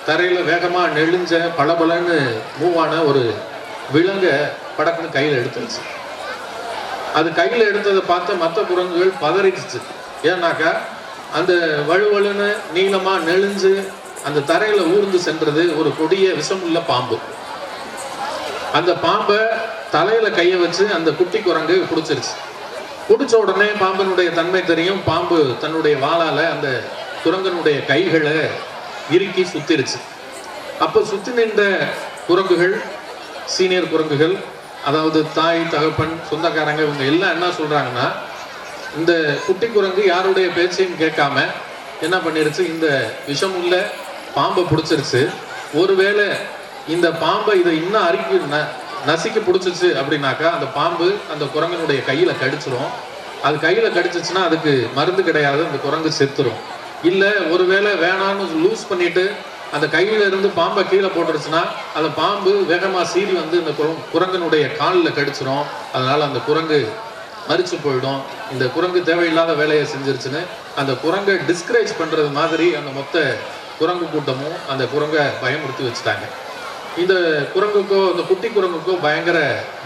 தரையில் வேகமாக நெளிஞ்ச பளபளன்னு மூவான ஒரு விலங்கை படக்குன்னு கையில் எடுத்துருச்சு. அது கையில் எடுத்ததை பார்த்து மற்ற குரங்குகள் பதறிடுச்சு. ஏன்னாக்கா அந்த வலுவலுன்னு நீளமாக நெளிஞ்சு அந்த தரையில் ஊர்ந்து சென்றது ஒரு கொடிய விஷமுள்ள பாம்பு. அந்த பாம்பை தலையில் கையை வச்சு அந்த குட்டி குரங்கு பிடிச்சிருச்சு. பிடிச்ச உடனே பாம்பினுடைய தன்மை தெரியும். பாம்பு தன்னுடைய வாளால் அந்த குரங்கனுடைய கைகளை இறுக்கி சுத்திருச்சு. அப்போ சுற்றி நின்ற குரங்குகள், சீனியர் குரங்குகள், அதாவது தாய் தகப்பன் சொந்தக்காரங்க, இவங்க எல்லாம் என்ன சொல்கிறாங்கன்னா, இந்த குட்டி குரங்கு யாருடைய பேச்சையும் கேட்காம என்ன பண்ணிருச்சு, இந்த விஷமுள்ள பாம்பை பிடிச்சிருச்சு. ஒருவேளை இந்த பாம்பை இதை இன்னும் அறுக்கி நசுக்கி பிடிச்சிச்சு அப்படின்னாக்கா அந்த பாம்பு அந்த குரங்கனுடைய கையில் கடிச்சிடும். அது கையில் கடிச்சிச்சுன்னா அதுக்கு மருந்து கிடையாது, அந்த குரங்கு செத்துரும். இல்லை ஒருவேளை வேணான்னு லூஸ் பண்ணிட்டு அந்த கையில இருந்து பாம்பை கீழே போட்டுருச்சுன்னா அந்த பாம்பு வேகமாக சீறி வந்து இந்த குரங்கனுடைய காலில் கடிச்சிடும். அதனால் அந்த குரங்கு மறிச்சு போயிடும். இந்த குரங்கு தேவையில்லாத வேலையை செஞ்சிருச்சுன்னு அந்த குரங்கை டிஸ்கரேஜ் பண்ணுறது மாதிரி அந்த மொத்த குரங்கு கூட்டமும் அந்த குரங்கை பயமுறுத்தி வச்சுட்டாங்க. இந்த குரங்குக்கோ அந்த குட்டி குரங்குக்கோ பயங்கர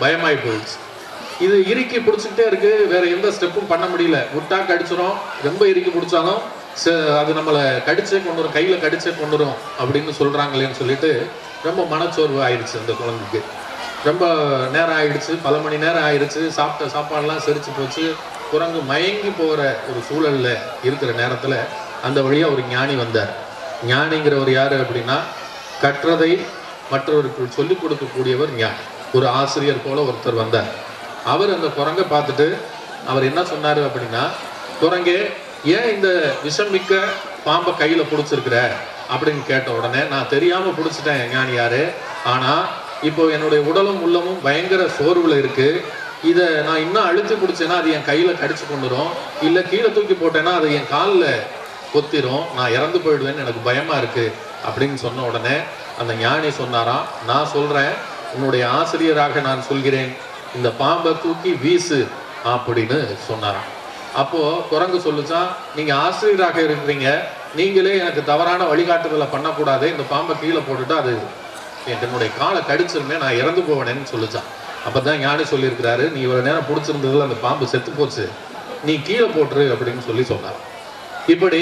பயமாகி போயிடுச்சு. இது இறுக்கி பிடிச்சிக்கிட்டே இருக்கு, வேற எந்த ஸ்டெப்பும் பண்ண முடியல. விட்டா கடிச்சிடும், ரொம்ப இறுக்கி பிடிச்சாலும் அது நம்மளை கடிச்சே கொண்டு வரும், கையில் கடிச்சே கொண்டு வரும் அப்படின்னு சொல்கிறாங்களேன்னு சொல்லிட்டு ரொம்ப மனச்சோர்வு ஆயிடுச்சு. அந்த குழந்தைக்கு ரொம்ப நேரம் ஆயிடுச்சு, பல மணி நேரம் ஆயிடுச்சு. சாப்பிட்ட சாப்பாடெல்லாம் செரிச்சு போச்சு. குரங்கு மயங்கி போகிற ஒரு சூழலில் இருக்கிற நேரத்தில் அந்த வழியாக ஒரு ஞானி வந்தார். ஞானிங்கிறவர் யார் அப்படின்னா, கற்றதை மற்றவருக்கு சொல்லிக் கொடுக்கக்கூடியவர் ஞானி. ஒரு ஆசிரியர் போல ஒருத்தர் வந்தார். அவர் அந்த குரங்கை பார்த்துட்டு அவர் என்ன சொன்னார் அப்படின்னா, குரங்கே ஏன் இந்த விஷமிக்க பாம்பை கையில் பிடிச்சிருக்கிற அப்படின்னு கேட்ட உடனே, நான் தெரியாமல் பிடிச்சிட்டேன் ஞானியாரு, ஆனால் இப்போ என்னுடைய உடலும் உள்ளமும் பயங்கர சோர்வில் இருக்குது. இதை நான் இன்னும் அழுத்தி பிடிச்சேன்னா அது என் கையில் கடிச்சு கொண்டுரும், இல்லை கீழே தூக்கி போட்டேன்னா அது என் காலில் கொத்திரும், நான் இறந்து போயிடுவேன்னு எனக்கு பயமாக இருக்குது அப்படின்னு சொன்ன உடனே அந்த ஞானி சொன்னாராம், நான் சொல்கிறேன், உன்னுடைய ஆசிரியராக நான் சொல்கிறேன், இந்த பாம்பை தூக்கி வீசு அப்படின்னு சொன்னாராம். அப்போது குரங்கு சொல்லிச்சான், நீங்கள் ஆசிரியராக இருக்கிறீங்க, நீங்களே எனக்கு தவறான வழிகாட்டுதலை பண்ணக்கூடாது, இந்த பாம்பை கீழே போட்டுட்டு அது என்னுடைய காலை கடிச்சிருமே, நான் இறந்து போவேனேன்னு சொல்லிச்சான். அப்போ தான் ஞானி சொல்லியிருக்கிறாரு, நீ இவ்வளோ நேரம் பிடிச்சிருந்ததில் அந்த பாம்பு செத்து போச்சு, நீ கீழே போட்டுரு அப்படின்னு சொல்லி சொன்னார். இப்படி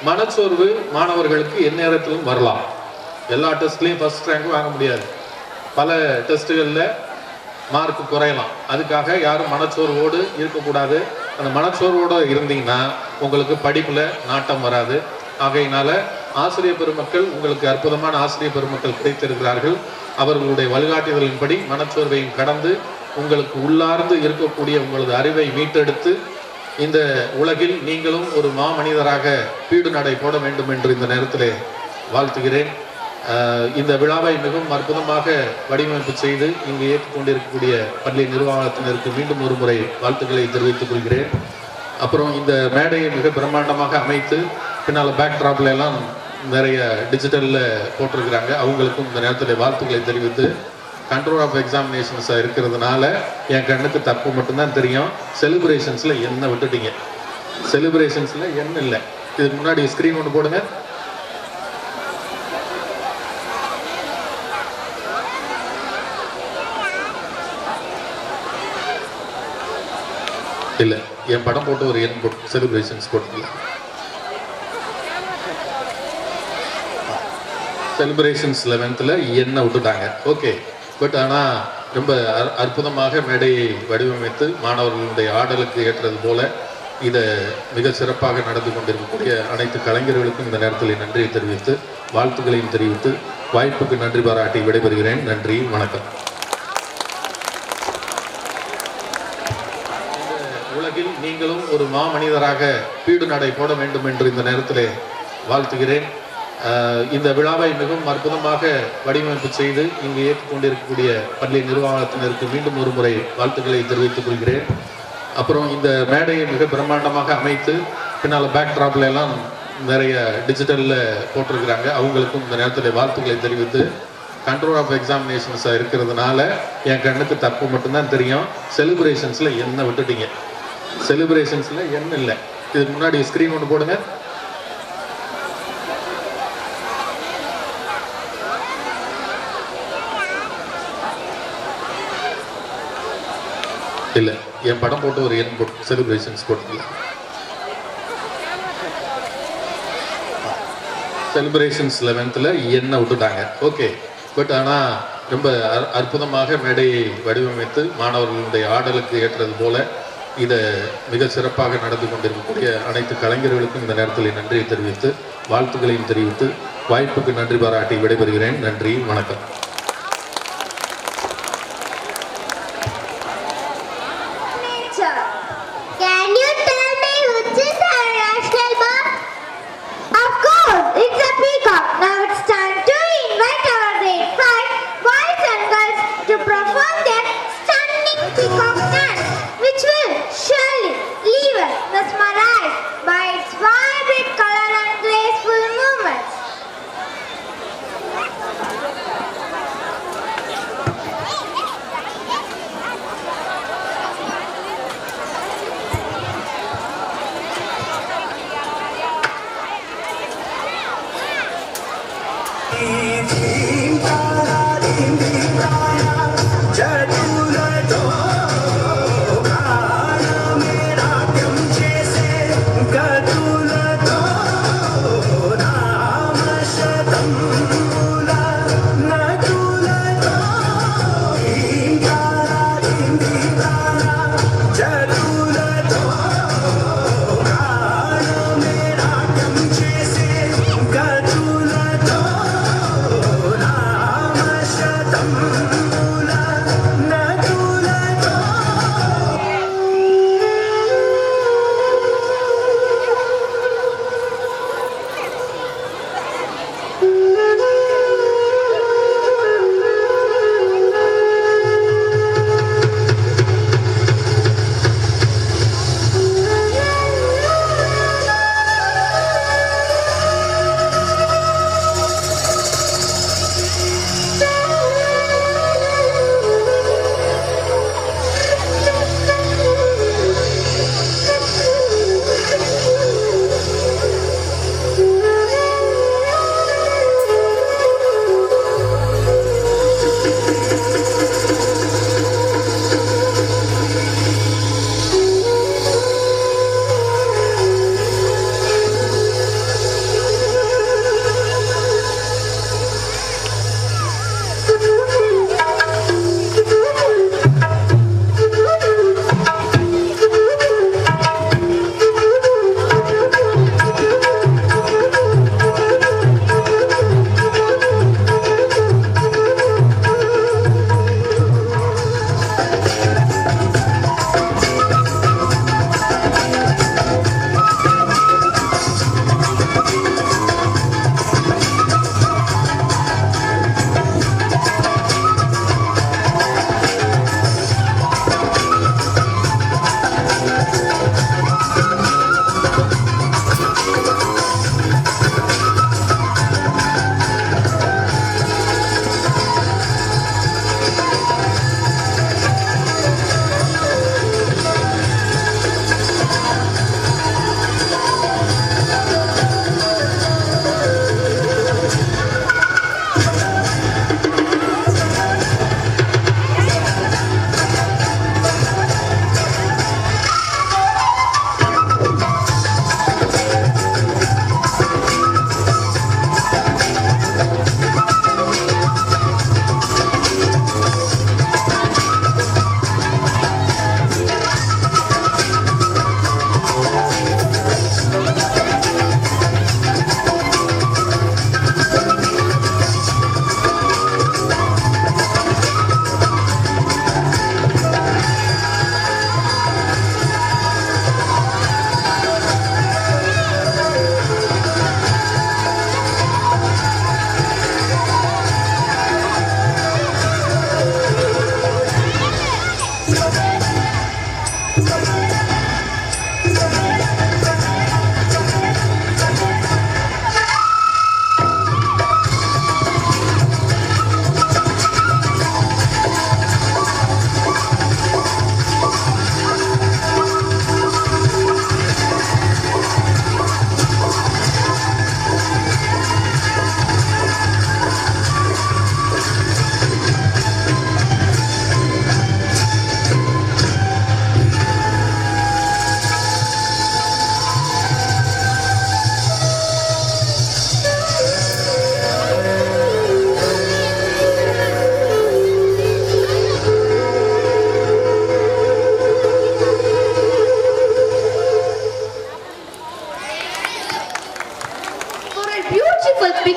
மனச்சோர்வு மாணவர்களுக்கு எந்நேரத்திலும் வரலாம். எல்லா டெஸ்ட்லையும் ஃபர்ஸ்ட் ரேங்க் வாங்க முடியாது. பல டெஸ்ட்டுகளில் மார்க் குறையலாம். அதுக்காக யாரும் மனச்சோர்வோடு இருக்கக்கூடாது. அந்த மனச்சோர்வோடு இருந்தீங்கன்னா உங்களுக்கு படிப்பில் நாட்டம் வராது. ஆகையினால ஆசிரியர் பெருமக்கள், உங்களுக்கு அற்புதமான ஆசிரியர் பெருமக்கள் கிடைத்திருக்கிறார்கள். அவர்களுடைய வழிகாட்டுதலின்படி மனச்சோர்வையும் கடந்து உங்களுக்கு உள்ளார்ந்து இருக்கக்கூடிய உங்களது அறிவை மீட்டெடுத்து இந்த உலகில் நீங்களும் ஒரு மாமனிதராக பீடு நடை போட வேண்டும் என்று இந்த நேரத்தில் வாழ்த்துகிறேன். இந்த விழாவை மிகவும் அற்புதமாக வடிவமைப்பு செய்து இங்கு ஏற்றுக்கொண்டிருக்கக்கூடிய பள்ளி நிர்வாகத்தினருக்கு மீண்டும் ஒரு முறை வாழ்த்துக்களை தெரிவித்துக் கொள்கிறேன். அப்புறம் இந்த மேடையை மிக பிரம்மாண்டமாக அமைத்து பின்னால் பேக்ட்ராப்ல எல்லாம் நிறைய டிஜிட்டலில் போட்டிருக்கிறாங்க. அவங்களுக்கும் இந்த நேரத்தில் வாழ்த்துக்களை தெரிவித்து, கண்ட்ரோல் ஆஃப் எக்ஸாமினேஷன்ஸாக இருக்கிறதுனால என் கண்ணுக்கு தப்பு மட்டும்தான் தெரியும். செலிப்ரேஷன்ஸில் என்ன விட்டுட்டீங்க? செலிப்ரேஷன்ஸில் என்ன இல்லை. இதுக்கு முன்னாடி ஸ்க்ரீன் ஒன்று போடுங்க. இல்லை, என் படம் போட்டு ஒரு எண் போட்டு செலிப்ரேஷன்ஸ் போட்டுக்கல. செலிப்ரேஷன்ஸ் 11th என்ன விட்டுட்டாங்க. ஓகே, பட் ஆனால் ரொம்ப அற்புதமாக மேடையை வடிவமைத்து மாணவர்களுடைய ஆடலுக்கு ஏற்றது போல இதை மிக சிறப்பாக நடந்து கொண்டிருக்கக்கூடிய அனைத்து கலைஞர்களுக்கும் இந்த நேரத்தில் நன்றியை தெரிவித்து, வாழ்த்துக்களையும் தெரிவித்து, வாய்ப்புக்கு நன்றி பாராட்டி விடைபெறுகிறேன். நன்றி, வணக்கம். உலகில் நீங்களும் ஒரு மாமனிதராக பீடு நடை போட வேண்டும் என்று இந்த நேரத்தில் வாழ்த்துகிறேன். இந்த விழாவை மிகவும் அற்புதமாக வடிவமைப்பு செய்து இங்கு ஏற்றுக்கொண்டிருக்கக்கூடிய பள்ளி நிர்வாகத்தினருக்கு மீண்டும் ஒரு முறை வாழ்த்துக்களை தெரிவித்துக் கொள்கிறேன். அப்புறம் இந்த மேடையை மிக பிரம்மாண்டமாக அமைத்து பின்னால் பேக்ட்ராப்ல எல்லாம் நிறைய டிஜிட்டலில் போட்டிருக்கிறாங்க. அவங்களுக்கும் இந்த நேரத்தில் வாழ்த்துக்களை தெரிவித்து, கண்ட்ரோல் ஆஃப் எக்ஸாமினேஷன்ஸாக இருக்கிறதுனால என் கண்ணுக்கு தப்பு மட்டும்தான் தெரியும். செலிப்ரேஷன்ஸில் என்ன விட்டுட்டீங்க? செலிப்ரேஷன்ஸில் என்ன இல்லை. இதுக்கு முன்னாடி ஸ்க்ரீன் ஒன்று போடுங்க. இல்லை, என் படம் போட்டு ஒரு எண் போட்டு செலிப்ரேஷன்ஸ் போட்டுக்கல. செலிப்ரேஷன்ஸ் 11th என்ன விட்டுட்டாங்க. ஓகே, பட் ஆனால் ரொம்ப அற்புதமாக மேடையை வடிவமைத்து மாணவர்களுடைய ஆடலுக்கு ஏற்றது போல இதை மிக சிறப்பாக நடந்து கொண்டிருக்கக்கூடிய அனைத்து கலைஞர்களுக்கும் இந்த நேரத்தில் நன்றியை தெரிவித்து, வாழ்த்துக்களையும் தெரிவித்து, வாய்ப்புக்கு நன்றி பாராட்டி விடைபெறுகிறேன். நன்றி, வணக்கம். Can you tell me which is our national bird? Of course, it's a peacock. Now it's time to invite our grade 5 boys and girls to perform their stunning peacock dance, which will surely leave us mesmerized by its vibrant color and graceful movements.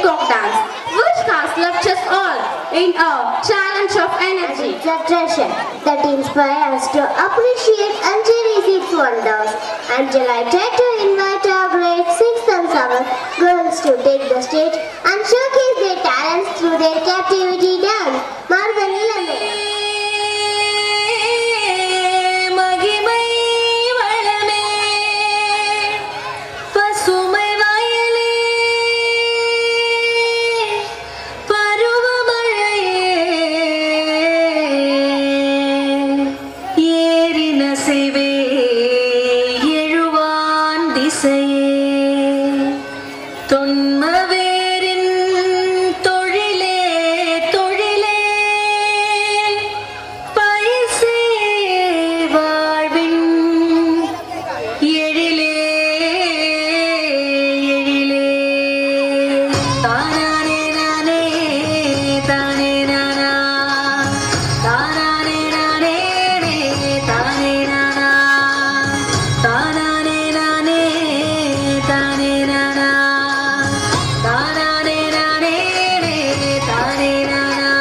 peacock dance, which has left us all in a challenge of energy. It's a treasure that inspires us to appreciate and cherish its wonders. I'm delighted to invite our grade 6th and 7th girls to take the stage and showcase their talents through their captivity dance. Marvel Ilame. மகிமை வளமே பசுமை வயலே பருவமழையே ஏறின செய்வே எழுவான் திசையே தொன்மவேரின் தொழிலே தொழிலே பைசே வாழ்வின் எழிலே எழிலே தானானே நானே தானே நானா தானானே நானே தானே நானா தானானே நானே தானே நானா தானானே நானே தானே நானா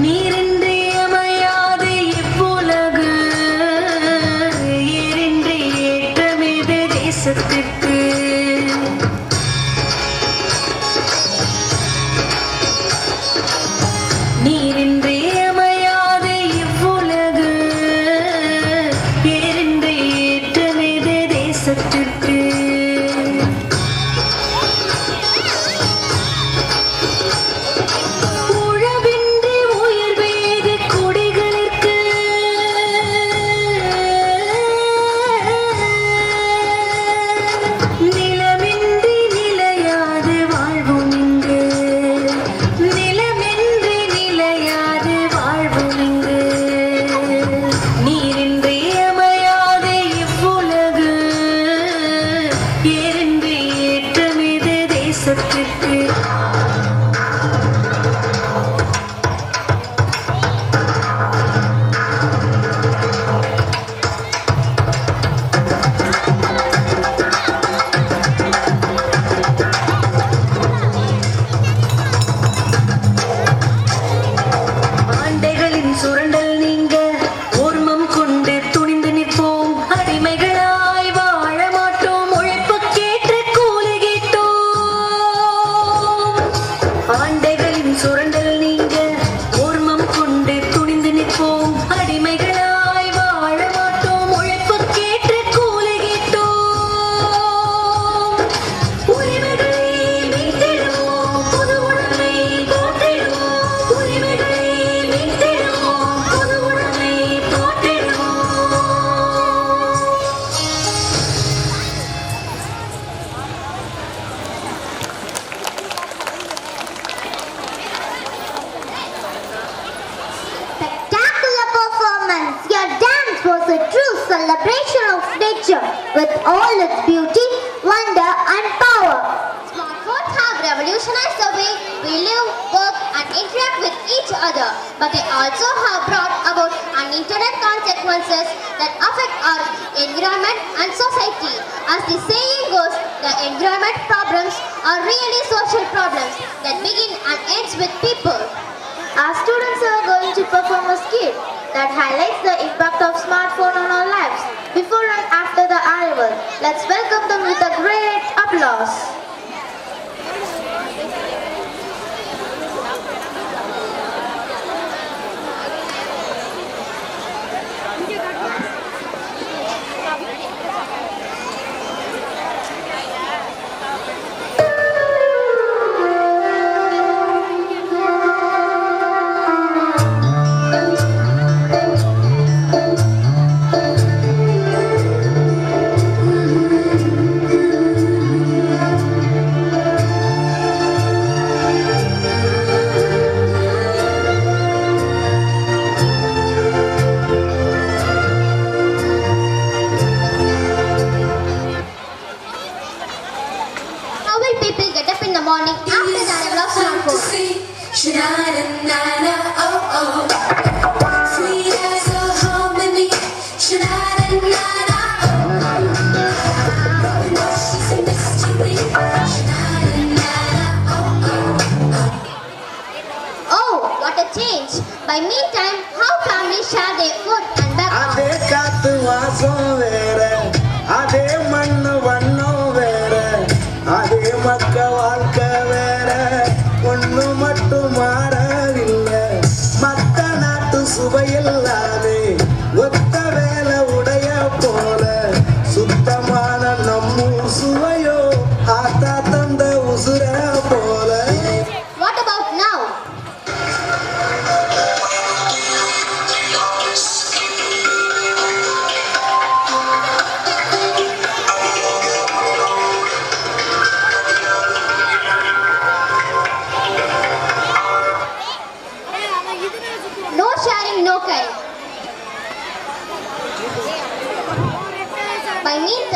நீரின்றி அமையாது இவ்வுலகு ஏரின்றி ஏற்றமிது தேசத்திற்கு நீரின்றி அமையாது இவ்வுலகு ஏரின்றி ஏற்றமிது தேசத்திற்கு உழவின்றி உயிர் வேறு கொடிகளிற்கு நிலமின்றி நிலையாது வாழ்வும் இங்கு நிலமின்றி நிலையாது வாழ்வும் இங்கு நீரின்றி அமையாது இவ்வுலகு ஏரின்றி ஏற்றமிது தேசத்திற்கு ஆண்டைகளின் சுரண்டல் நீங்க ஓர்மம் கொண்டு துணிந்து நிற்போம் அடிமைகளாய் வாழ மாட்டோம் உழைப்புக்கேற்ற கூலி கேட்டோம் ஆண்டைகளின் சுரண்டல் நீங்க ஓர்மம் கொண்டு துணிந்து நிற்போம் அடிமைகளாய் வாழ மாட்டோம் உழைப்புக்கேற்ற கூலி கேட்டோம் உரிமைகளை மீட்டிடுவோம் புது உடைமை போற்றிடுவோம் உரிமைகளை மீட்டிடுவோம் புது உடைமை போற்றிடுவோம் Spectacular performance! Your dance was a true celebration of nature with all its beauty, wonder and power. Smartphones have revolutionized the way we live, work and interact with each other, but they also have brought about unintended consequences that affect our environment and society. As the saying goes, the environment problems are really social problems that begin and ends with people. Our students are going to perform a skit that highlights the impact of smartphone on our lives before and after the arrival. Let's welcome them with a great applause. meantime, how families share their food and background. அதே காத்து வாசம் வேற, அதே மண்ணு வண்ணம் வேற, அதே மக்க வாழ்க்கை வேற, ஒண்ணு மட்டும் மாறவில்லை. மத்த நாட்டு சுவையில்லாமே ஒத்த வேலை உடைய போல, சுத்தமான நம்மூர் சுவையோ ஆத்தா தந்த உசுர போல. What about now? No sharing, no caring. By means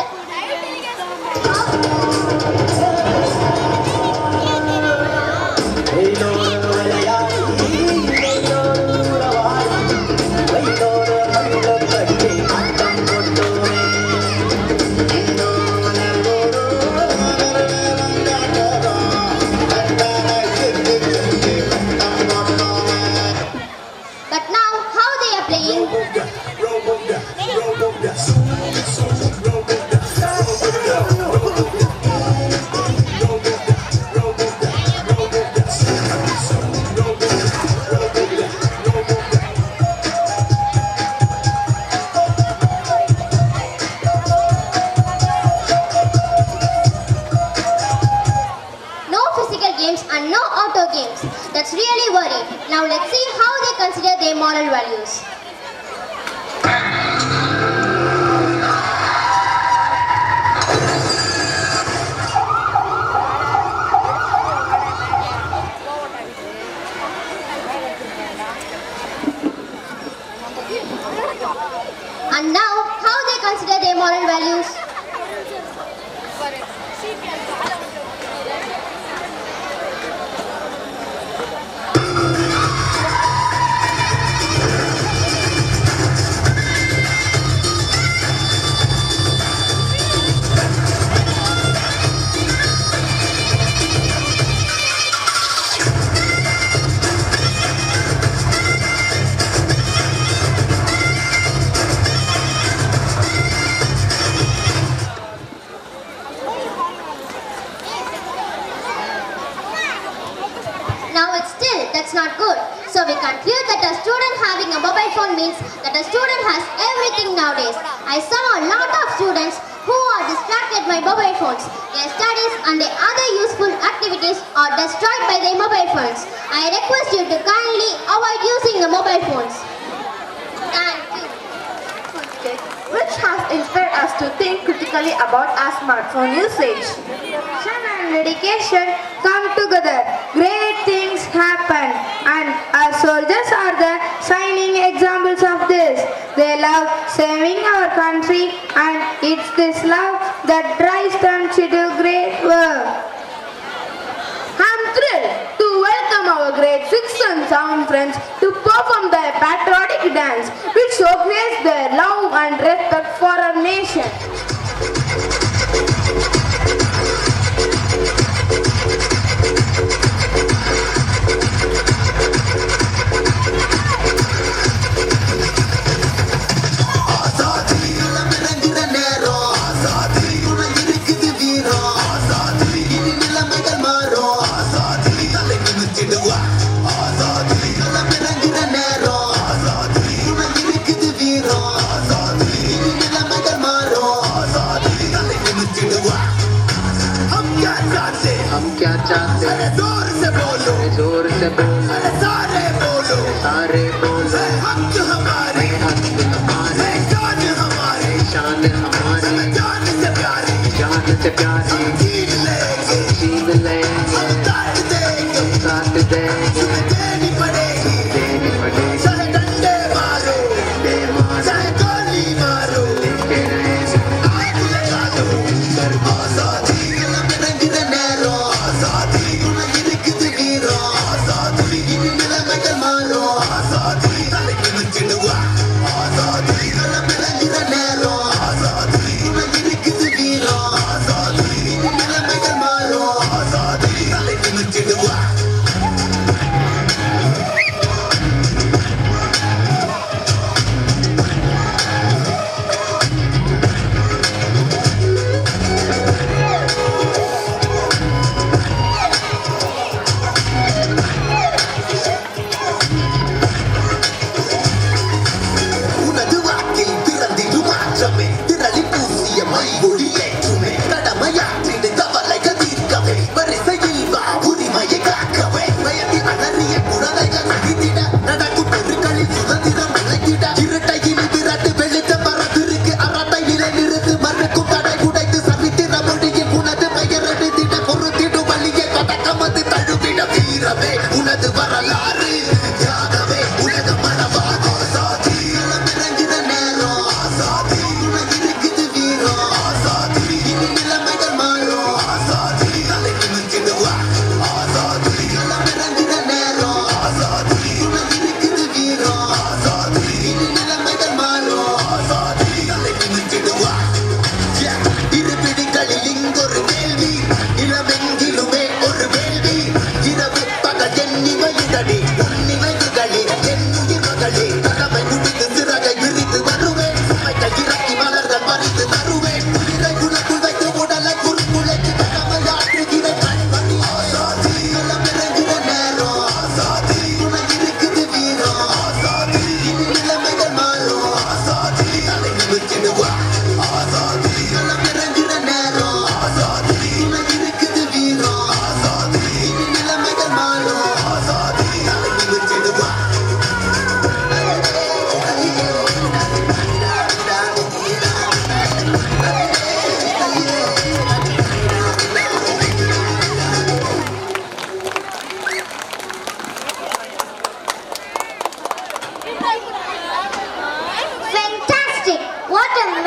but now how they are playing? No physical games and no outdoor games. That's really worrying. Now let's see how they consider their moral values. And now how they consider their moral values. Now it's still, that's not good. So we conclude that a student having a mobile phone means that a student has everything nowadays. I saw a lot of students who are distracted by mobile phones. Their studies and their other useful activities are destroyed by their mobile phones. I request you to kindly avoid using the mobile phones. Thank you. Which has inspired us to think critically about our smartphone usage. Passion and dedication come together. Great things happen, and our soldiers are the shining examples of this. They love saving our country, and it's this love that drives them to do great work. I'm thrilled to welcome our grade 6 and 7 friends to perform their patriotic dance, which showcases their love and respect for our nation. हम क्या चाहते हैं जोर से बोलो सारे बोलो हक हमारे शान हमारी जान से प्यारी छीन लेंगे हम काट देंगे देनी पड़ेगी चाहे डंडे मारो चाहे गोली मारो लेके रहेंगे आग लगा दो आजादी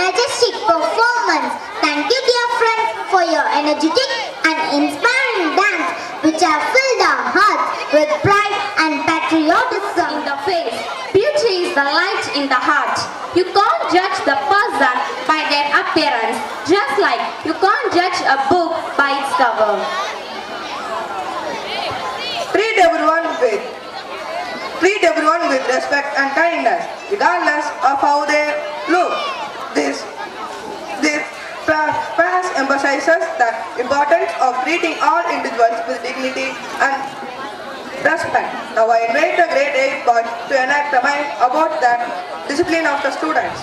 majestic performance. Thank you, dear friends, for your energetic and inspiring dance, which have filled our hearts with pride and patriotism. In the face, beauty is the light in the heart. You can't judge the person by their appearance, just like you can't judge a book by its cover. Treat everyone with respect and kindness, regardless of how they look. This class emphasizes the importance of treating all individuals with dignity and respect. Now I invite the grade 8 boys to enact a mind about the discipline of the students.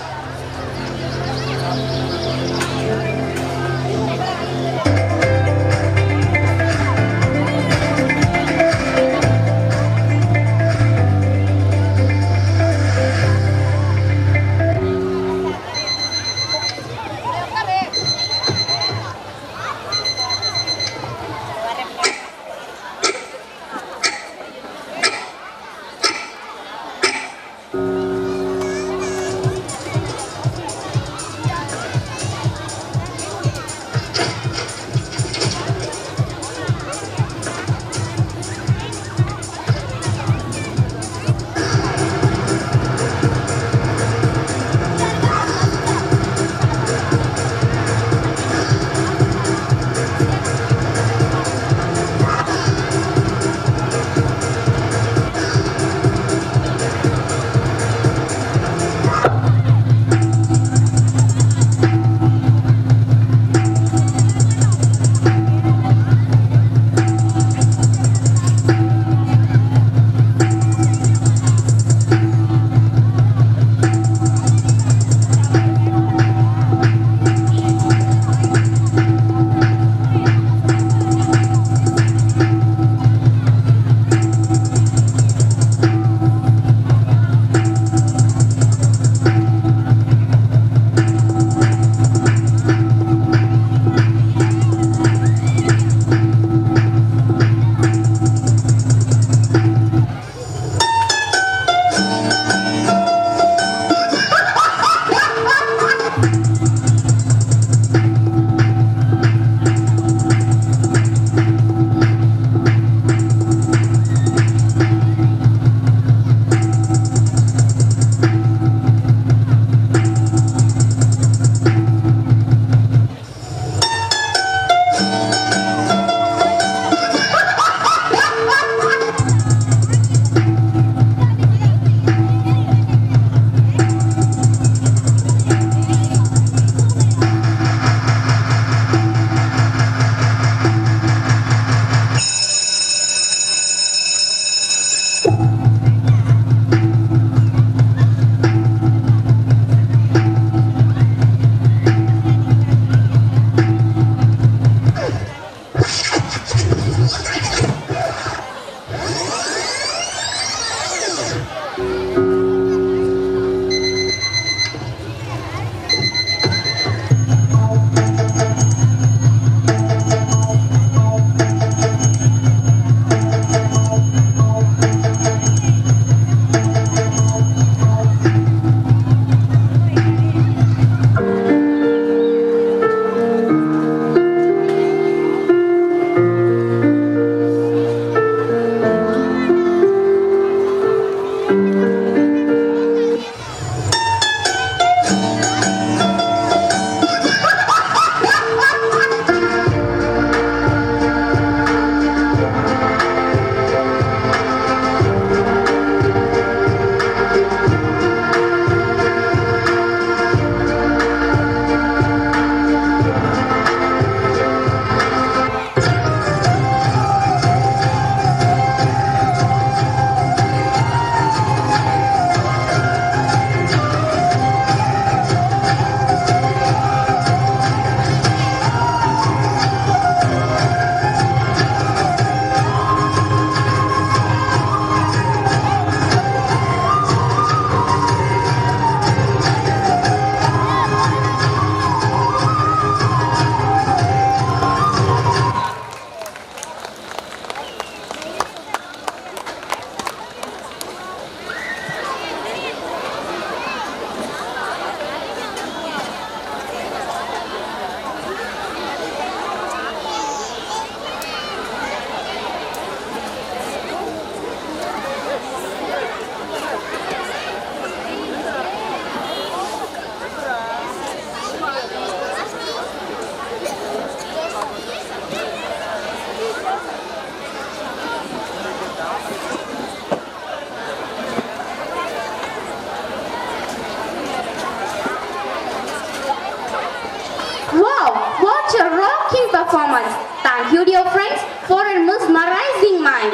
performance. Thank you, dear friends, for a mesmerizing mind.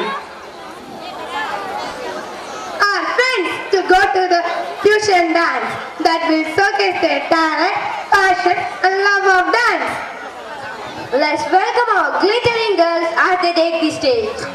Our friends to go to the fusion dance that will showcase their talent, passion and love of dance. Let's welcome our glittering girls as they take the stage.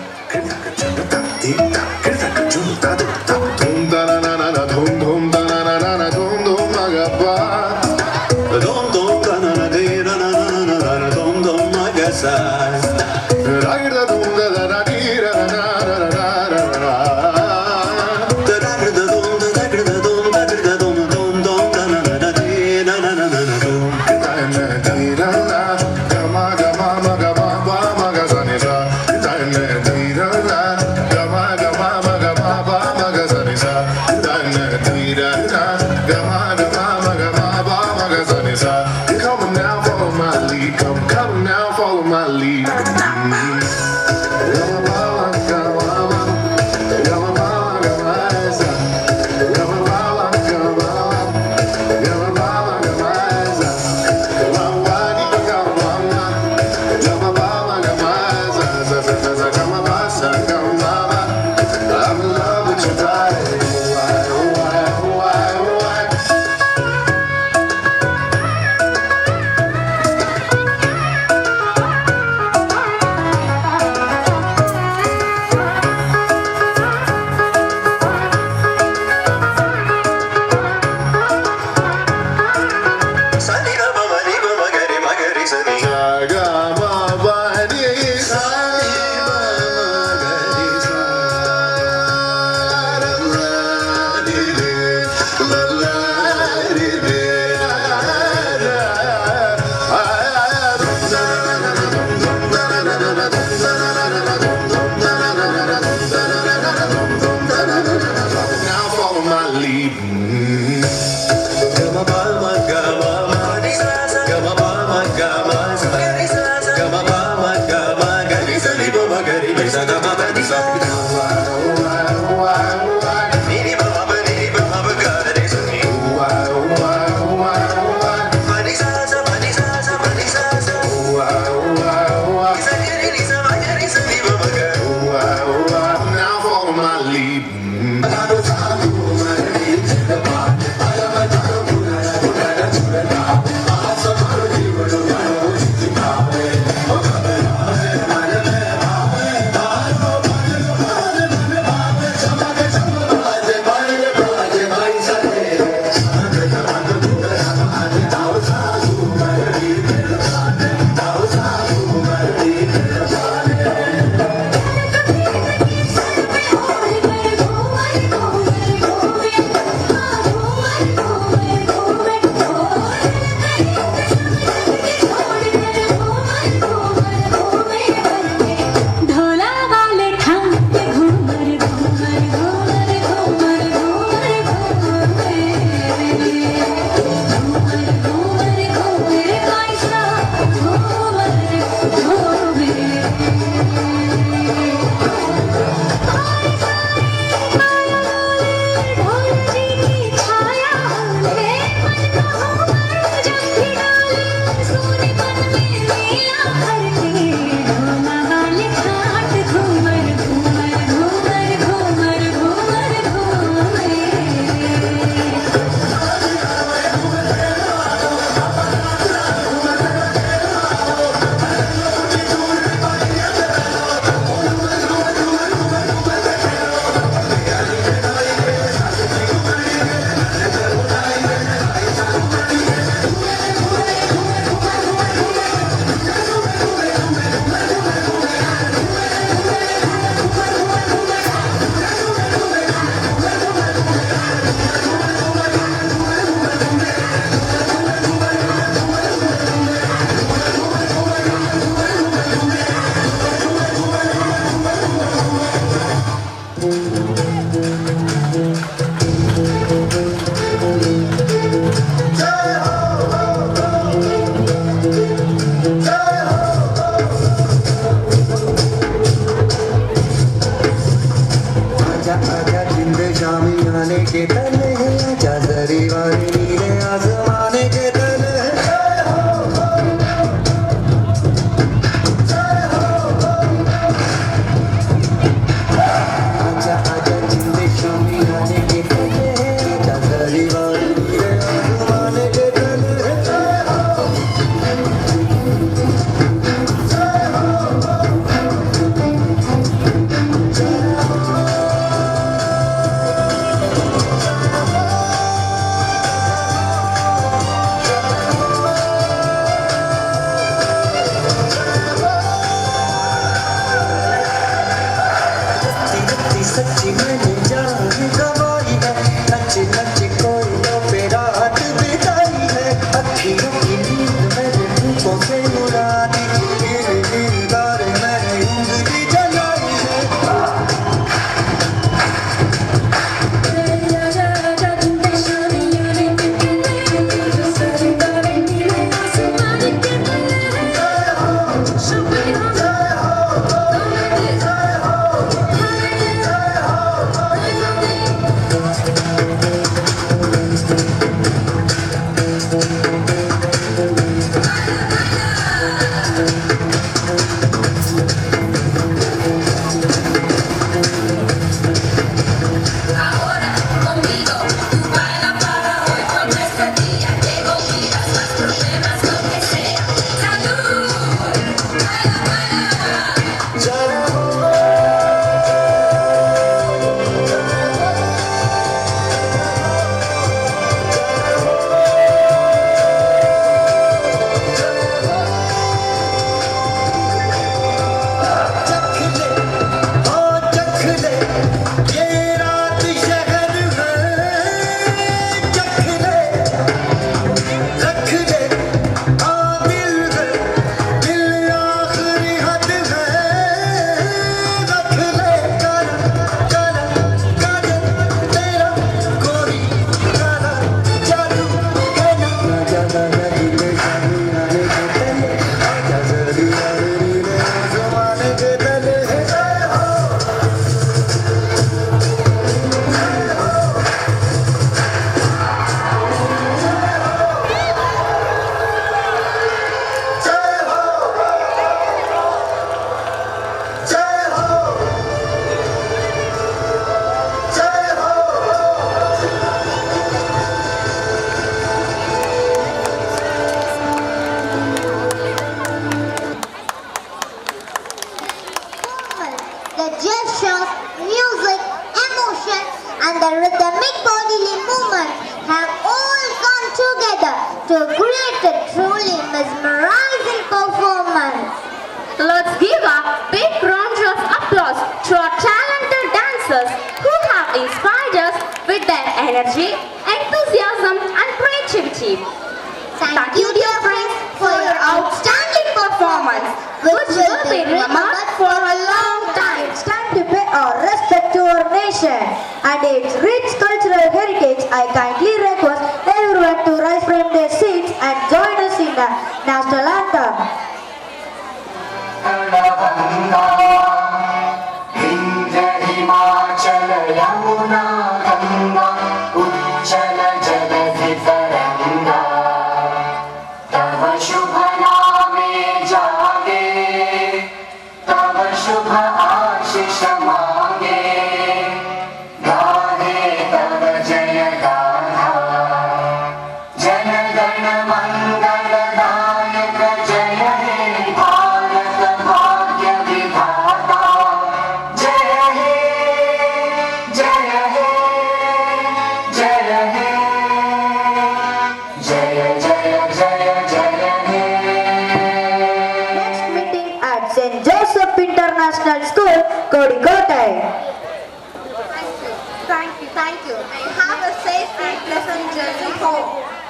Come now, follow my lead. Come now, follow my lead. Now follow my lead. energy, enthusiasm and creativity. Thank you, dear friends, for your outstanding performance, which will be remembered for a long time. It's time to pay our respect to our nation and its rich cultural heritage. I kindly request everyone to rise from their seats and join us in the national anthem. Next meeting at St. Joseph International School, Kodikotai. Thank you. May you have a safe and pleasant journey home.